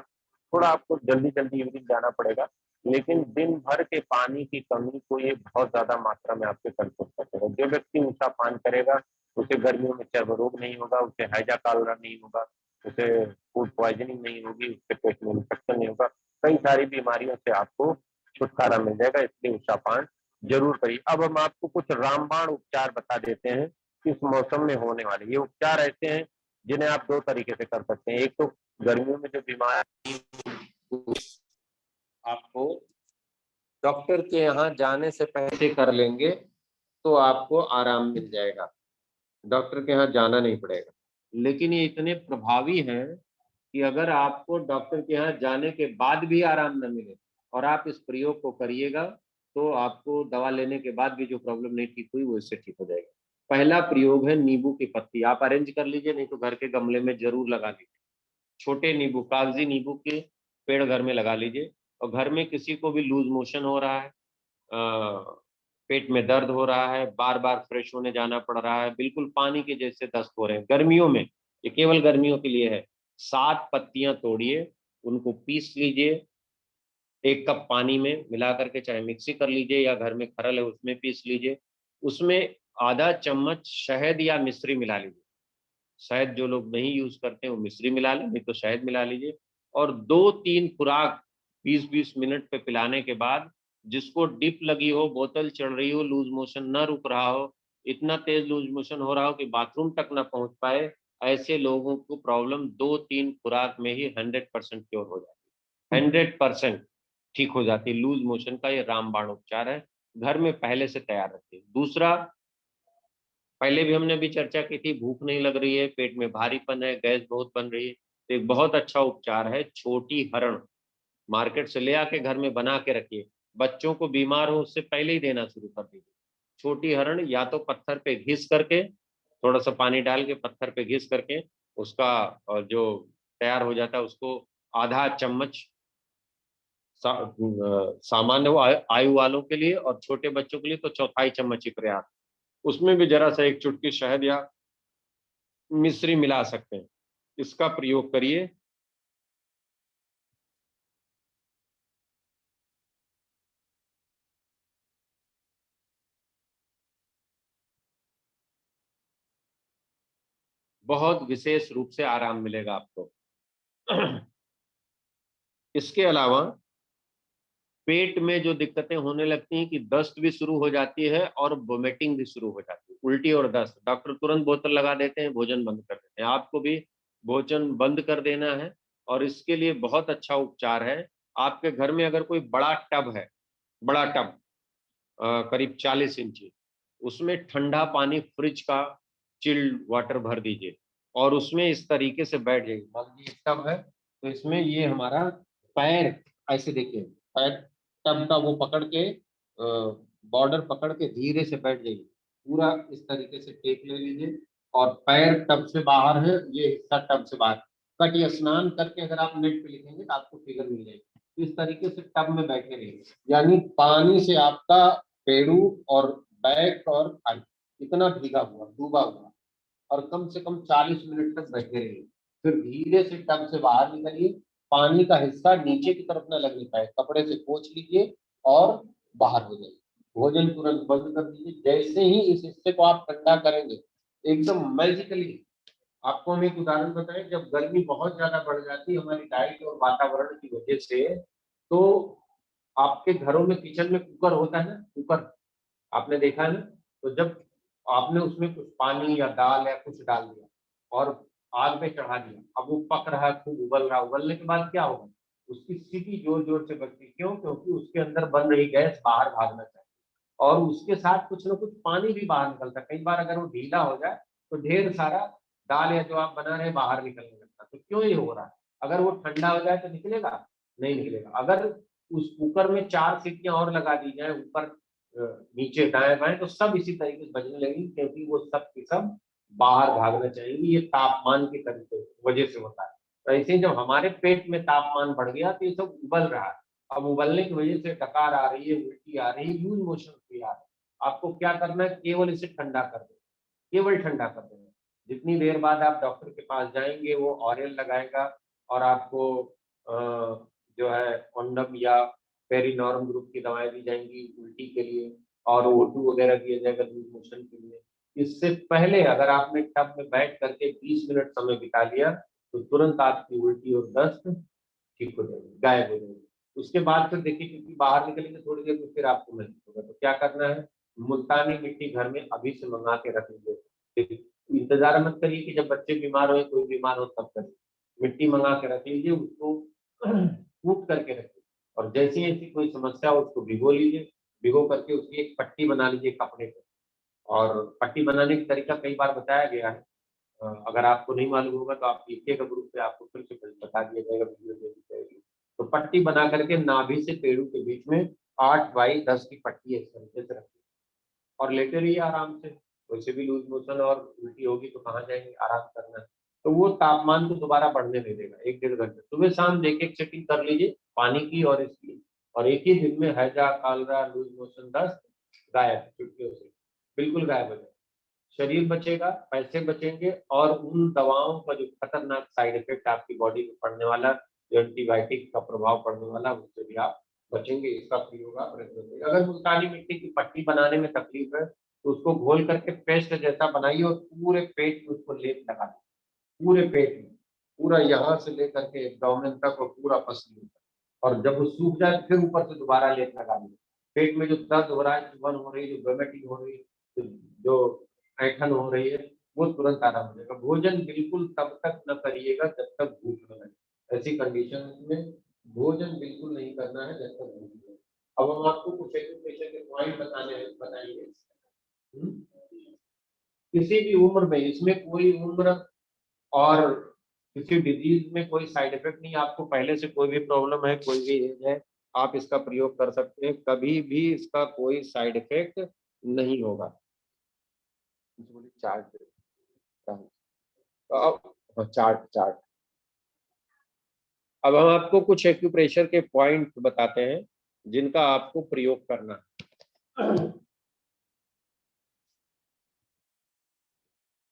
Speaker 1: थोड़ा आपको जल्दी जल्दी यूरिन जाना पड़ेगा, लेकिन दिन भर के पानी की कमी को ये बहुत ज्यादा मात्रा में आपसे कंट्रोल करेगा। जो व्यक्ति ऊंचा पान करेगा उसे गर्मियों में चर्म रोग नहीं होगा, उसे हैजा कालरा नहीं होगा, उसे फूड पॉइजनिंग नहीं होगी, उसके पेट में इन्फेक्शन नहीं होगा, कई सारी बीमारियों से आपको छुटकारा मिल जाएगा। इसलिए ऊषा पान जरूर करिए। अब हम आपको कुछ रामबाण उपचार बता देते हैं इस मौसम में होने वाले। ये उपचार ऐसे हैं जिन्हें आप 2 तरीके से कर सकते हैं। एक तो गर्मियों में जो बीमारी आपको डॉक्टर के यहाँ जाने से पहले कर लेंगे तो आपको आराम मिल जाएगा, डॉक्टर के यहाँ जाना नहीं पड़ेगा। लेकिन ये इतने प्रभावी हैं कि अगर आपको डॉक्टर के यहाँ जाने के बाद भी आराम न मिले और आप इस प्रयोग को करिएगा तो आपको दवा लेने के बाद भी जो प्रॉब्लम नहीं ठीक हुई वो इससे ठीक हो जाएगी। पहला प्रयोग है नींबू की पत्ती। आप अरेंज कर लीजिए, नहीं तो घर के गमले में जरूर लगा लीजिए। छोटे नींबू, कागजी नींबू के पेड़ घर में लगा लीजिए। और घर में किसी को भी लूज मोशन हो रहा है, पेट में दर्द हो रहा है, बार बार फ्रेश होने जाना पड़ रहा है, बिल्कुल पानी के जैसे दस्त हो रहे हैं गर्मियों में, ये केवल गर्मियों के लिए है। 7 पत्तियां तोड़िए, उनको पीस लीजिए, 1 कप पानी में मिला करके, चाहे मिक्सी कर लीजिए या घर में खरल है उसमें पीस लीजिए। उसमें आधा चम्मच शहद या मिश्री मिला लीजिए। शहद जो लोग नहीं यूज करते हैं वो मिश्री मिला लें, नहीं तो शहद मिला लीजिए। और 2-3 खुराक 20-20 मिनट पे पिलाने के बाद, जिसको डिप लगी हो, बोतल चढ़ रही हो, लूज मोशन न रुक रहा हो, इतना तेज लूज मोशन हो रहा हो कि बाथरूम तक ना पहुंच पाए, ऐसे लोगों को प्रॉब्लम 2-3 खुराक में ही 100% क्योर हो जाती है। 100% ठीक हो जाती है लूज मोशन का। ये रामबाण उपचार है, घर में पहले से तैयार रखिए। दूसरा, पहले भी हमने भी चर्चा की थी, भूख नहीं लग रही है, पेट में भारीपन है, गैस बहुत बन रही है, तो एक बहुत अच्छा उपचार है छोटी हरण। मार्केट से ले आके घर में बना के रखिए। बच्चों को बीमार हो उससे पहले ही देना शुरू कर दीजिए। छोटी हरण या तो पत्थर पे घिस करके, थोड़ा सा पानी डाल के पत्थर पे घिस करके उसका जो तैयार हो जाता है उसको आधा चम्मच सामान्य आयु वालों के लिए, और छोटे बच्चों के लिए तो चौथाई चम्मच ही पर्याप्त। उसमें भी जरा सा एक चुटकी शहद या मिश्री मिला सकते हैं। इसका प्रयोग करिए। बहुत विशेष रूप से आराम मिलेगा आपको। इसके अलावा पेट में जो दिक्कतें होने लगती हैं कि दस्त भी शुरू हो जाती है और वोमिटिंग भी शुरू हो जाती है, उल्टी और दस्त, डॉक्टर तुरंत बोतल लगा देते हैं, भोजन बंद कर देते हैं। आपको भी भोजन बंद कर देना है और इसके लिए बहुत अच्छा उपचार है। आपके घर में अगर कोई बड़ा टब है, बड़ा टब करीब 40 इंची, उसमें ठंडा पानी फ्रिज का चिल्ड वाटर भर दीजिए और उसमें इस तरीके से बैठ जाइए। मान लीजिए टब है तो इसमें ये हमारा पैर ऐसे देखिए, पैर टब का वो पकड़ के बॉर्डर पकड़ के धीरे से बैठ जाइए। पूरा इस तरीके से टेक ले लीजिए और पैर टब से बाहर है, ये हिस्सा टब से बाहर। कट स्नान करके अगर आप नेट पे लिखेंगे तो आपको फिगर मिल जाएगी। इस तरीके से टब में बैठे रहिए, यानी पानी से आपका पेड़ू और बैक और थाई इतना भीगा हुआ, डूबा हुआ, और कम से कम 40 मिनट तक बैठे रहिए। फिर धीरे से टब से बाहर निकलिए, पानी का हिस्सा नीचे की तरफ न लगने पाए, कपड़े से पोंछ लीजिए और बाहर हो जाइए।
Speaker 2: भोजन तुरंत बंद कर दीजिए। जैसे ही इस हिस्से को आप ठंडा करेंगे, एकदम मैजिकली, आपको हम एक उदाहरण बताएं, जब गर्मी बहुत ज्यादा बढ़ जाती है हमारी डाइट और वातावरण की वजह से, तो आपके घरों में किचन में कुकर होता है ना, कुकर आपने देखा है ना, तो जब आपने उसमें कुछ पानी या दाल या कुछ डाल दिया और आग पे चढ़ा दिया, अब वो पक रहा है, खूब उबल रहा है, उबलने के बाद क्या होगा, उसकी सीटी जोर जोर से बजती, क्यों, क्योंकि उसके अंदर बन रही गैस बाहर भागना चाहिए, और उसके साथ कुछ ना कुछ पानी भी बाहर निकलता है। कई बार अगर वो ढीला हो जाए तो ढेर सारा दाल या जो आप बना रहे हैं बाहर निकलने लगता है। तो क्यों ये हो रहा है, अगर वो ठंडा हो जाए तो निकलेगा, नहीं निकलेगा। अगर उस कुकर में 4 सीटियां और लगा दी जाए, ऊपर नीचे दाएं बाएं, तो सब इसी तरीके से बजने लगेंगी, क्योंकि वो सब की सब बाहर भागना चाहेंगी। ये तापमान के तरीके वजह से होता है। तो ऐसे ही जब हमारे पेट में तापमान बढ़ गया तो ये सब उबल रहा है, अब उबलने की वजह से डकार आ रही है, उल्टी आ रही है, लूज मोशन भी आ रहा है। आपको क्या करना है, केवल इसे ठंडा कर देना, केवल ठंडा कर देना। जितनी देर बाद आप डॉक्टर के पास जाएंगे वो ऑरियल लगाएगा और आपको जो है ओंडम या पेरीनॉर्म ग्रुप की दवाएं दी जाएंगी उल्टी के लिए, और O2 वगैरह दिया जाएगा लूज मोशन के लिए। इससे पहले अगर आपने टब में बैठ करके 20 मिनट समय बिता लिया तो तुरंत आपकी उल्टी और दस्त ठीक हो जाएगी, गायब हो जाएगी। उसके बाद फिर देखिए, क्योंकि बाहर निकलेंगे थोड़ी देर तो फिर आपको महसूस होगा, तो क्या करना है, मुल्तानी मिट्टी घर में अभी से मंगा के रख लीजिए। इंतजार मत करिए कि जब बच्चे बीमार हो, कोई बीमार हो तब करिए। मिट्टी मंगा के रख लीजिए, उसको कूट करके रखिए, और जैसे ही ऐसी कोई समस्या हो उसको भिगो लीजिए। भिगो करके उसकी एक पट्टी बना लीजिए कपड़े पे, और पट्टी बनाने का तरीका कई बार बताया गया है। अगर आपको नहीं मालूम होगा तो आप पीछे ग्रुप पे आपको फिर से बता दिया जाएगा, वीडियो दे दी जाएगी। तो पट्टी बना करके नाभि से पेड़ों के बीच में 8 बाई 10 की पट्टी इस तरीके से रखिए, और लेटे रहिए आराम से। वैसे भी लूज मोशन और उल्टी होगी तो कहाँ जाएंगे, आराम करना है। तो वो तापमान को दोबारा बढ़ने नहीं देगा। 1 डेढ़ घंटे सुबह शाम देख एक सेटिंग कर लीजिए पानी की और इसकी, और एक ही दिन में हैजा, कालरा, लूज मोशन, दस्त गायब चुटकियों से, बिल्कुल गायब हो जाए। शरीर बचेगा, पैसे बचेंगे, और उन दवाओं का जो खतरनाक साइड इफेक्ट आपकी बॉडी में पड़ने वाला, जो एंटीबायोटिक का प्रभाव पड़ने वाला, उससे भी आप बचेंगे। इसका प्रयोग आप रखेंगे। अगर मुल्तानी मिट्टी की पट्टी बनाने में तकलीफ है तो उसको घोल करके पेस्ट जैसा बनाइए और पूरे पेट में उसको लेप लगा दीजिए, पूरे पेट में, पूरा यहाँ से लेकर के एब्डोमेन तक और पूरा पसली तक। और जब वो सूख जाए तो फिर ऊपर से दोबारा लेप लगा दीजिए। पेट में जो दर्द हो रहा है, चुभन हो रही है, जो वोमिटिंग हो रही है, जो ऐठन हो रही है, वो तुरंत आराम हो जाएगा। भोजन बिल्कुल तब तक न करिएगा जब तक भूख न लगे। ऐसी कंडीशन में भोजन बिल्कुल नहीं करना है जब तक भूख न लगे। अब हम आपको कुछ एक्यूप्रेशर के पॉइंट बताएंगे। हम्म? किसी भी उम्र में, इसमें कोई उम्र और किसी डिजीज में कोई साइड इफेक्ट नहीं। आपको पहले से कोई भी प्रॉब्लम है, कोई भी एज है, आप इसका प्रयोग कर सकते हैं, कभी भी इसका कोई साइड इफेक्ट नहीं होगा। Chart, chart chart. अब हम आपको कुछ एक्यूप्रेशर के पॉइंट बताते हैं जिनका आपको प्रयोग करना है।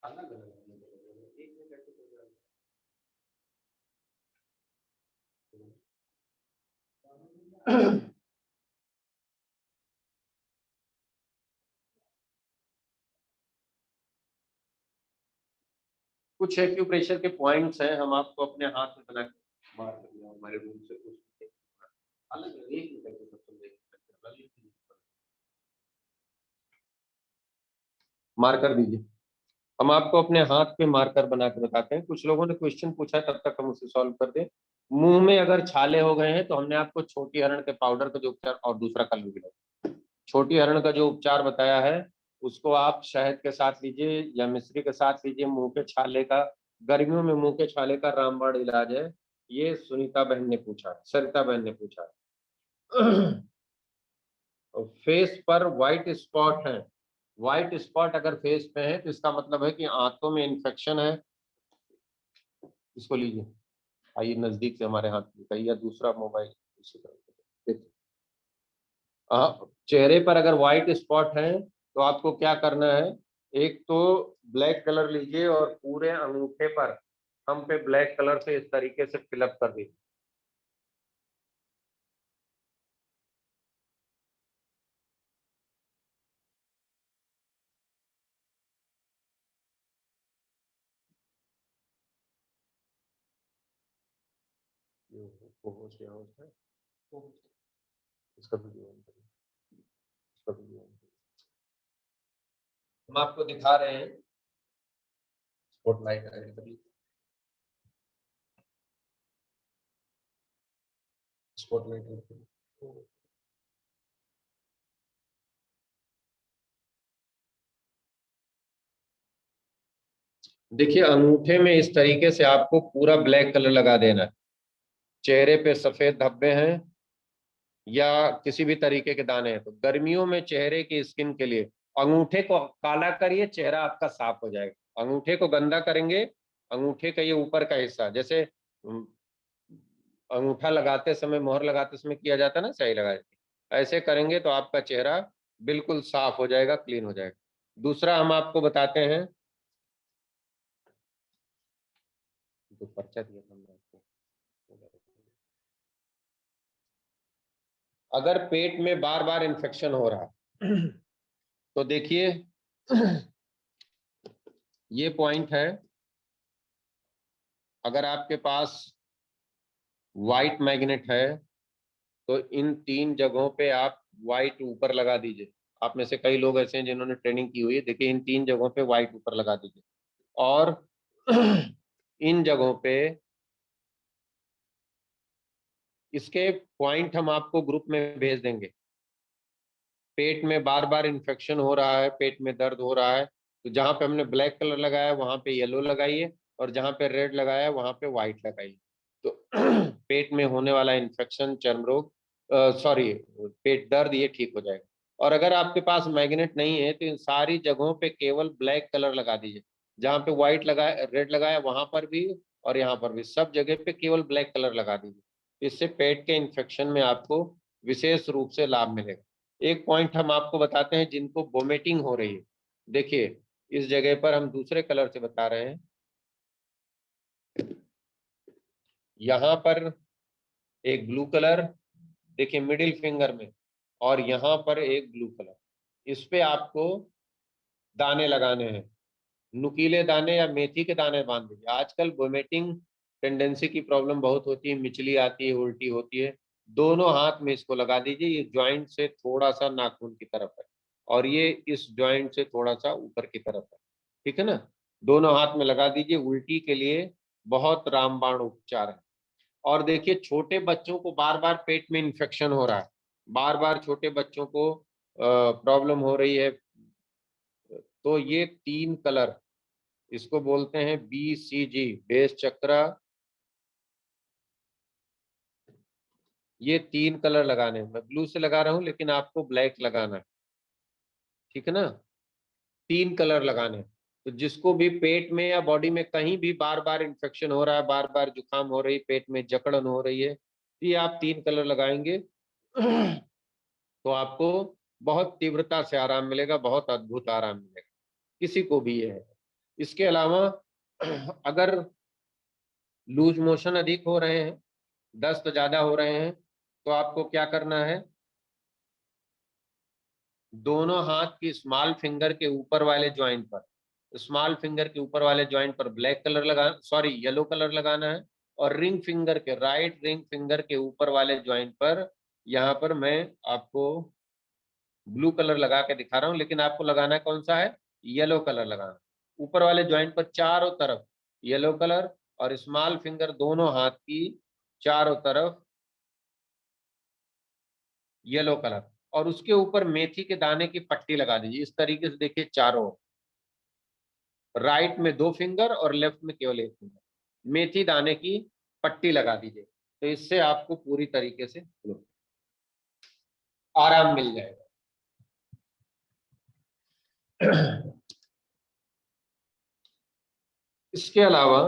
Speaker 2: अलग अलग कुछ एक्यूप्रेशर के पॉइंट्स हैं, हम आपको अपने हाथ में बना के बाहर कर दिया हमारे रूम से कुछ अलग अलग एक मीटर के सब मार्कर दीजिए। हम आपको अपने हाथ पे मार्कर बना के बताते हैं। कुछ लोगों ने क्वेश्चन पूछा है, तब तक हम उसे सॉल्व कर दें। मुंह में अगर छाले हो गए हैं तो हमने आपको छोटी हरण के पाउडर का जो उपचार, और दूसरा कल भी छोटी हरण का जो उपचार बताया है उसको आप शहद के साथ लीजिए या मिश्री के साथ लीजिए। मुंह के छाले का, गर्मियों में मुंह के छाले का रामबाण इलाज है। ये सुनीता बहन ने पूछा है, सरिता बहन ने पूछा है। फेस पर व्हाइट स्पॉट है, व्हाइट स्पॉट अगर फेस पे है तो इसका मतलब है कि आंतों में इन्फेक्शन है। इसको लीजिए, आइए नजदीक से हमारे हाथ में कहिए, या दूसरा मोबाइल इसी तरह। चेहरे पर अगर व्हाइट स्पॉट है तो आपको क्या करना है, एक तो ब्लैक कलर लीजिए और पूरे अंगूठे पर हम पे ब्लैक कलर से इस तरीके से फिलअप कर दीजिए। वो होस्ट या होस्ट है, इसका वीडियो ऑन करिए, इसका वीडियो ऑन करिए। हम आपको दिखा रहे हैं स्पॉटलाइट ऐड करिए, स्पॉटलाइट ऐड करिए। देखिए अंगूठे में इस तरीके से आपको पूरा ब्लैक कलर लगा देना है। चेहरे पे सफेद धब्बे हैं या किसी भी तरीके के दाने हैं तो गर्मियों में चेहरे की स्किन के लिए अंगूठे को काला करिए, चेहरा आपका साफ हो जाएगा। अंगूठे को गंदा करेंगे, अंगूठे का ये ऊपर का हिस्सा जैसे अंगूठा लगाते समय, मोहर लगाते समय किया जाता है ना, सही लगा, ऐसे करेंगे तो आपका चेहरा बिल्कुल साफ हो जाएगा, क्लीन हो जाएगा। दूसरा हम आपको बताते हैं, जो पर्चा दिया था हमने आपको, अगर पेट में बार बार इन्फेक्शन हो रहा है तो देखिए ये पॉइंट है, अगर आपके पास व्हाइट मैग्नेट है तो इन 3 जगहों पे आप व्हाइट ऊपर लगा दीजिए। आप में से कई लोग ऐसे हैं जिन्होंने ट्रेनिंग की हुई है, देखिए इन 3 जगहों पे व्हाइट ऊपर लगा दीजिए। और इन जगहों पे इसके पॉइंट हम आपको ग्रुप में भेज देंगे। पेट में बार बार इन्फेक्शन हो रहा है, पेट में दर्द हो रहा है, तो जहां पे हमने ब्लैक कलर लगाया वहां पे येलो लगाइए, और जहां पे रेड लगाया वहां पे व्हाइट लगाइए। तो पेट में होने वाला इन्फेक्शन, चर्म रोग, सॉरी पेट दर्द, ये ठीक हो जाएगा। और अगर आपके पास मैग्नेट नहीं है तो इन सारी जगहों पे केवल ब्लैक कलर लगा दीजिए। जहां पे व्हाइट लगाया, रेड लगाया वहां पर भी, और यहाँ पर भी, सब जगह पे केवल ब्लैक कलर लगा दीजिए। इससे पेट के इन्फेक्शन में आपको विशेष रूप से लाभ मिलेगा। एक पॉइंट हम आपको बताते हैं जिनको वोमिटिंग हो रही है, देखिए इस जगह पर हम दूसरे कलर से बता रहे हैं। यहाँ पर एक ब्लू कलर, देखिए मिडिल फिंगर में, और यहाँ पर एक ब्लू कलर, इस पे आपको दाने लगाने हैं, नुकीले दाने या मेथी के दाने बांध दीजिए। आजकल वोमिटिंग टेंडेंसी की प्रॉब्लम बहुत होती है, मिचली आती है, उल्टी होती है, दोनों हाथ में इसको लगा दीजिए। ये ज्वाइंट से थोड़ा सा नाखून की तरफ है और ये इस ज्वाइंट से थोड़ा सा ऊपर की तरफ है, ठीक है ना। दोनों हाथ में लगा दीजिए। उल्टी के लिए बहुत रामबाण उपचार है। और देखिए छोटे बच्चों को बार बार पेट में इन्फेक्शन हो रहा है, बार बार छोटे बच्चों को प्रॉब्लम हो रही है, तो ये 3 कलर, इसको बोलते हैं BCG, बेस चक्रा, ये 3 कलर लगाने हैं। मैं ब्लू से लगा रहा हूं लेकिन आपको ब्लैक लगाना है, ठीक है ना। 3 कलर लगाने हैं। तो जिसको भी पेट में या बॉडी में कहीं भी बार बार इन्फेक्शन हो रहा है, बार बार जुकाम हो रही, पेट में जकड़न हो रही है, तो ये आप 3 कलर लगाएंगे तो आपको बहुत तीव्रता से आराम मिलेगा, बहुत अद्भुत आराम मिलेगा, किसी को भी ये है। इसके अलावा अगर लूज मोशन अधिक हो रहे हैं, दस्त ज्यादा हो रहे हैं, तो आपको क्या करना है, दोनों हाथ की स्मॉल फिंगर के ऊपर वाले ज्वाइंट पर, स्मॉल फिंगर के ऊपर वाले ज्वाइंट पर ब्लैक कलर लगा, सॉरी येलो कलर लगाना है। और रिंग फिंगर के, राइट रिंग फिंगर के ऊपर वाले ज्वाइंट पर, यहाँ पर मैं आपको ब्लू कलर लगा के दिखा रहा हूँ, लेकिन आपको लगाना कौन सा है, येलो कलर लगाना। ऊपर वाले ज्वाइंट पर चारों तरफ येलो कलर, और स्मॉल फिंगर दोनों हाथ की चारों तरफ येलो कलर, और उसके ऊपर मेथी के दाने की पट्टी लगा दीजिए इस तरीके से। देखिए चारों, राइट में 2 फिंगर और लेफ्ट में केवल 1 फिंगर, मेथी दाने की पट्टी लगा दीजिए। तो इससे आपको पूरी तरीके से आराम मिल जाएगा। इसके अलावा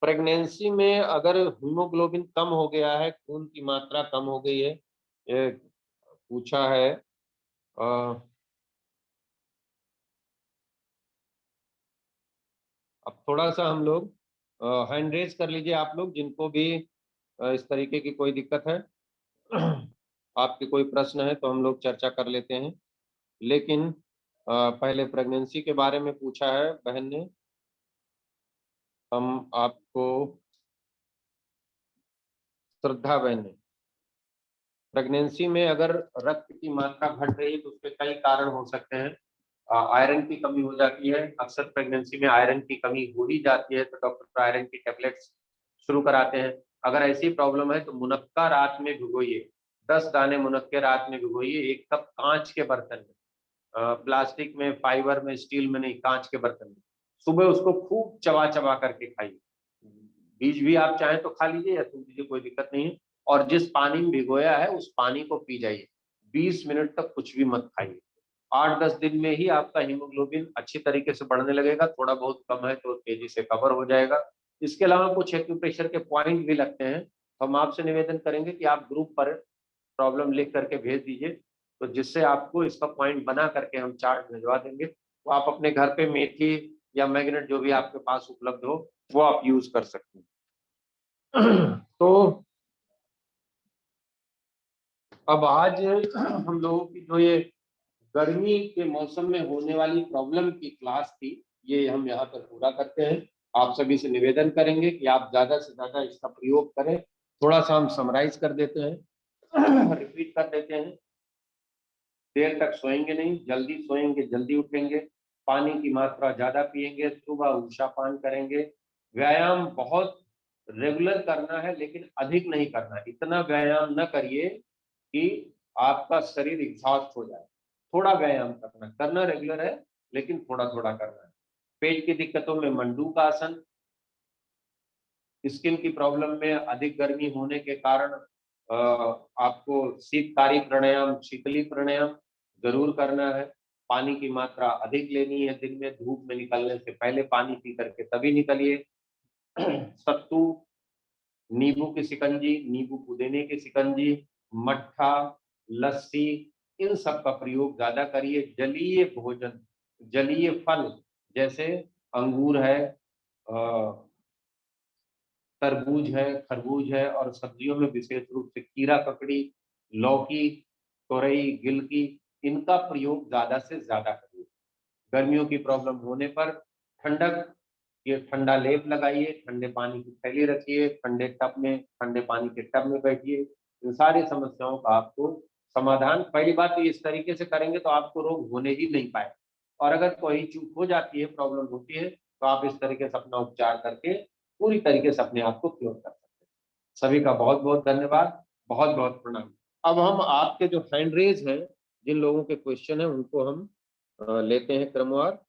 Speaker 2: प्रेगनेंसी में अगर हीमोग्लोबिन कम हो गया है, खून की मात्रा कम हो गई है, ये पूछा है, अब थोड़ा सा हम लोग हैंड रेज कर लीजिए, आप लोग जिनको भी इस तरीके की कोई दिक्कत है? आपके कोई प्रश्न है तो हम लोग चर्चा कर लेते हैं। लेकिन पहले प्रेगनेंसी के बारे में पूछा है बहन ने, हम आपको, श्रद्धा बहन ने, प्रेगनेंसी में अगर रक्त की मात्रा घट रही है तो उसके कई कारण हो सकते हैं। आयरन की कमी हो जाती है, अक्सर प्रेगनेंसी में आयरन की कमी हो ही जाती है, तो डॉक्टर आयरन की टेबलेट्स शुरू कराते हैं। अगर ऐसी प्रॉब्लम है तो मुनक्का रात में भिगोइए, 10 दाने मुनक्के रात में भिगोइए, 1 कप कांच के बर्तन में, प्लास्टिक में, फाइबर में, स्टील में नहीं, कांच के बर्तन में। सुबह उसको खूब चबा चबा करके खाइए। बीज भी आप चाहें तो खा लीजिए या सूख लीजिए, कोई दिक्कत नहीं है। और जिस पानी में भिगोया है उस पानी को पी जाइए। 20 मिनट तक कुछ भी मत खाइए। 8-10 दिन में ही आपका हीमोग्लोबिन अच्छी तरीके से बढ़ने लगेगा। थोड़ा बहुत कम है तो तेजी से कवर हो जाएगा। इसके अलावा कुछ एक्यूप्रेशर के पॉइंट भी लगते हैं, तो हम आपसे निवेदन करेंगे कि आप ग्रुप पर प्रॉब्लम लिख करके भेज दीजिए, तो जिससे आपको इसका पॉइंट बना करके हम चार्ट भिजवा देंगे, तो आप अपने घर पे मेथी या मैग्नेट जो भी आपके पास उपलब्ध हो वो आप यूज कर सकते हैं। तो अब आज हम लोगों की जो ये गर्मी के मौसम में होने वाली प्रॉब्लम की क्लास थी, ये हम यहाँ पर पूरा करते हैं। आप सभी से निवेदन करेंगे कि आप ज्यादा से ज्यादा इसका प्रयोग करें। थोड़ा सा हम समराइज कर देते हैं, रिपीट कर देते हैं। देर तक सोएंगे नहीं, जल्दी सोएंगे, जल्दी उठेंगे, पानी की मात्रा ज्यादा पिएंगे, सुबह उषा पान करेंगे, व्यायाम बहुत रेगुलर करना है लेकिन अधिक नहीं करना। इतना व्यायाम न करिए कि आपका शरीर एग्जॉस्ट हो जाए। थोड़ा व्यायाम करना रेगुलर है लेकिन थोड़ा थोड़ा करना है। पेट की दिक्कतों में मंडूक आसन, स्किन की प्रॉब्लम में अधिक गर्मी होने के कारण आपको शीतकारी प्राणायाम, शीतली प्राणायाम जरूर करना है। पानी की मात्रा अधिक लेनी है, दिन में धूप में निकलने से पहले पानी पी करके तभी निकलिए। सत्तू, नींबू की शिकंजी, नींबू पुदीने की शिकंजी, मट्ठा, लस्सी, इन सब का प्रयोग ज्यादा करिए। जलीय भोजन, जलीय फल जैसे अंगूर है, तरबूज है, खरबूज है, और सब्जियों में विशेष रूप से खीरा, ककड़ी, लौकी, तोरई, गिलकी, इनका प्रयोग ज्यादा से ज्यादा करिए। गर्मियों की प्रॉब्लम होने पर ठंडक, ये ठंडा लेप लगाइए, ठंडे पानी की थैली रखिए, ठंडे टब में, ठंडे पानी के टब में बैठिए। इन सारी समस्याओं का आपको समाधान, पहली बात तो इस तरीके से करेंगे तो आपको रोग होने ही नहीं पाए, और अगर कोई चूक हो जाती है, प्रॉब्लम होती है, तो आप इस तरीके से अपना उपचार करके पूरी तरीके से अपने आप को क्योर कर सकते हैं। सभी का बहुत बहुत धन्यवाद, बहुत बहुत प्रणाम। अब हम आपके जो हैंड रेज हैं, जिन लोगों के क्वेश्चन है उनको हम लेते हैं क्रमवार।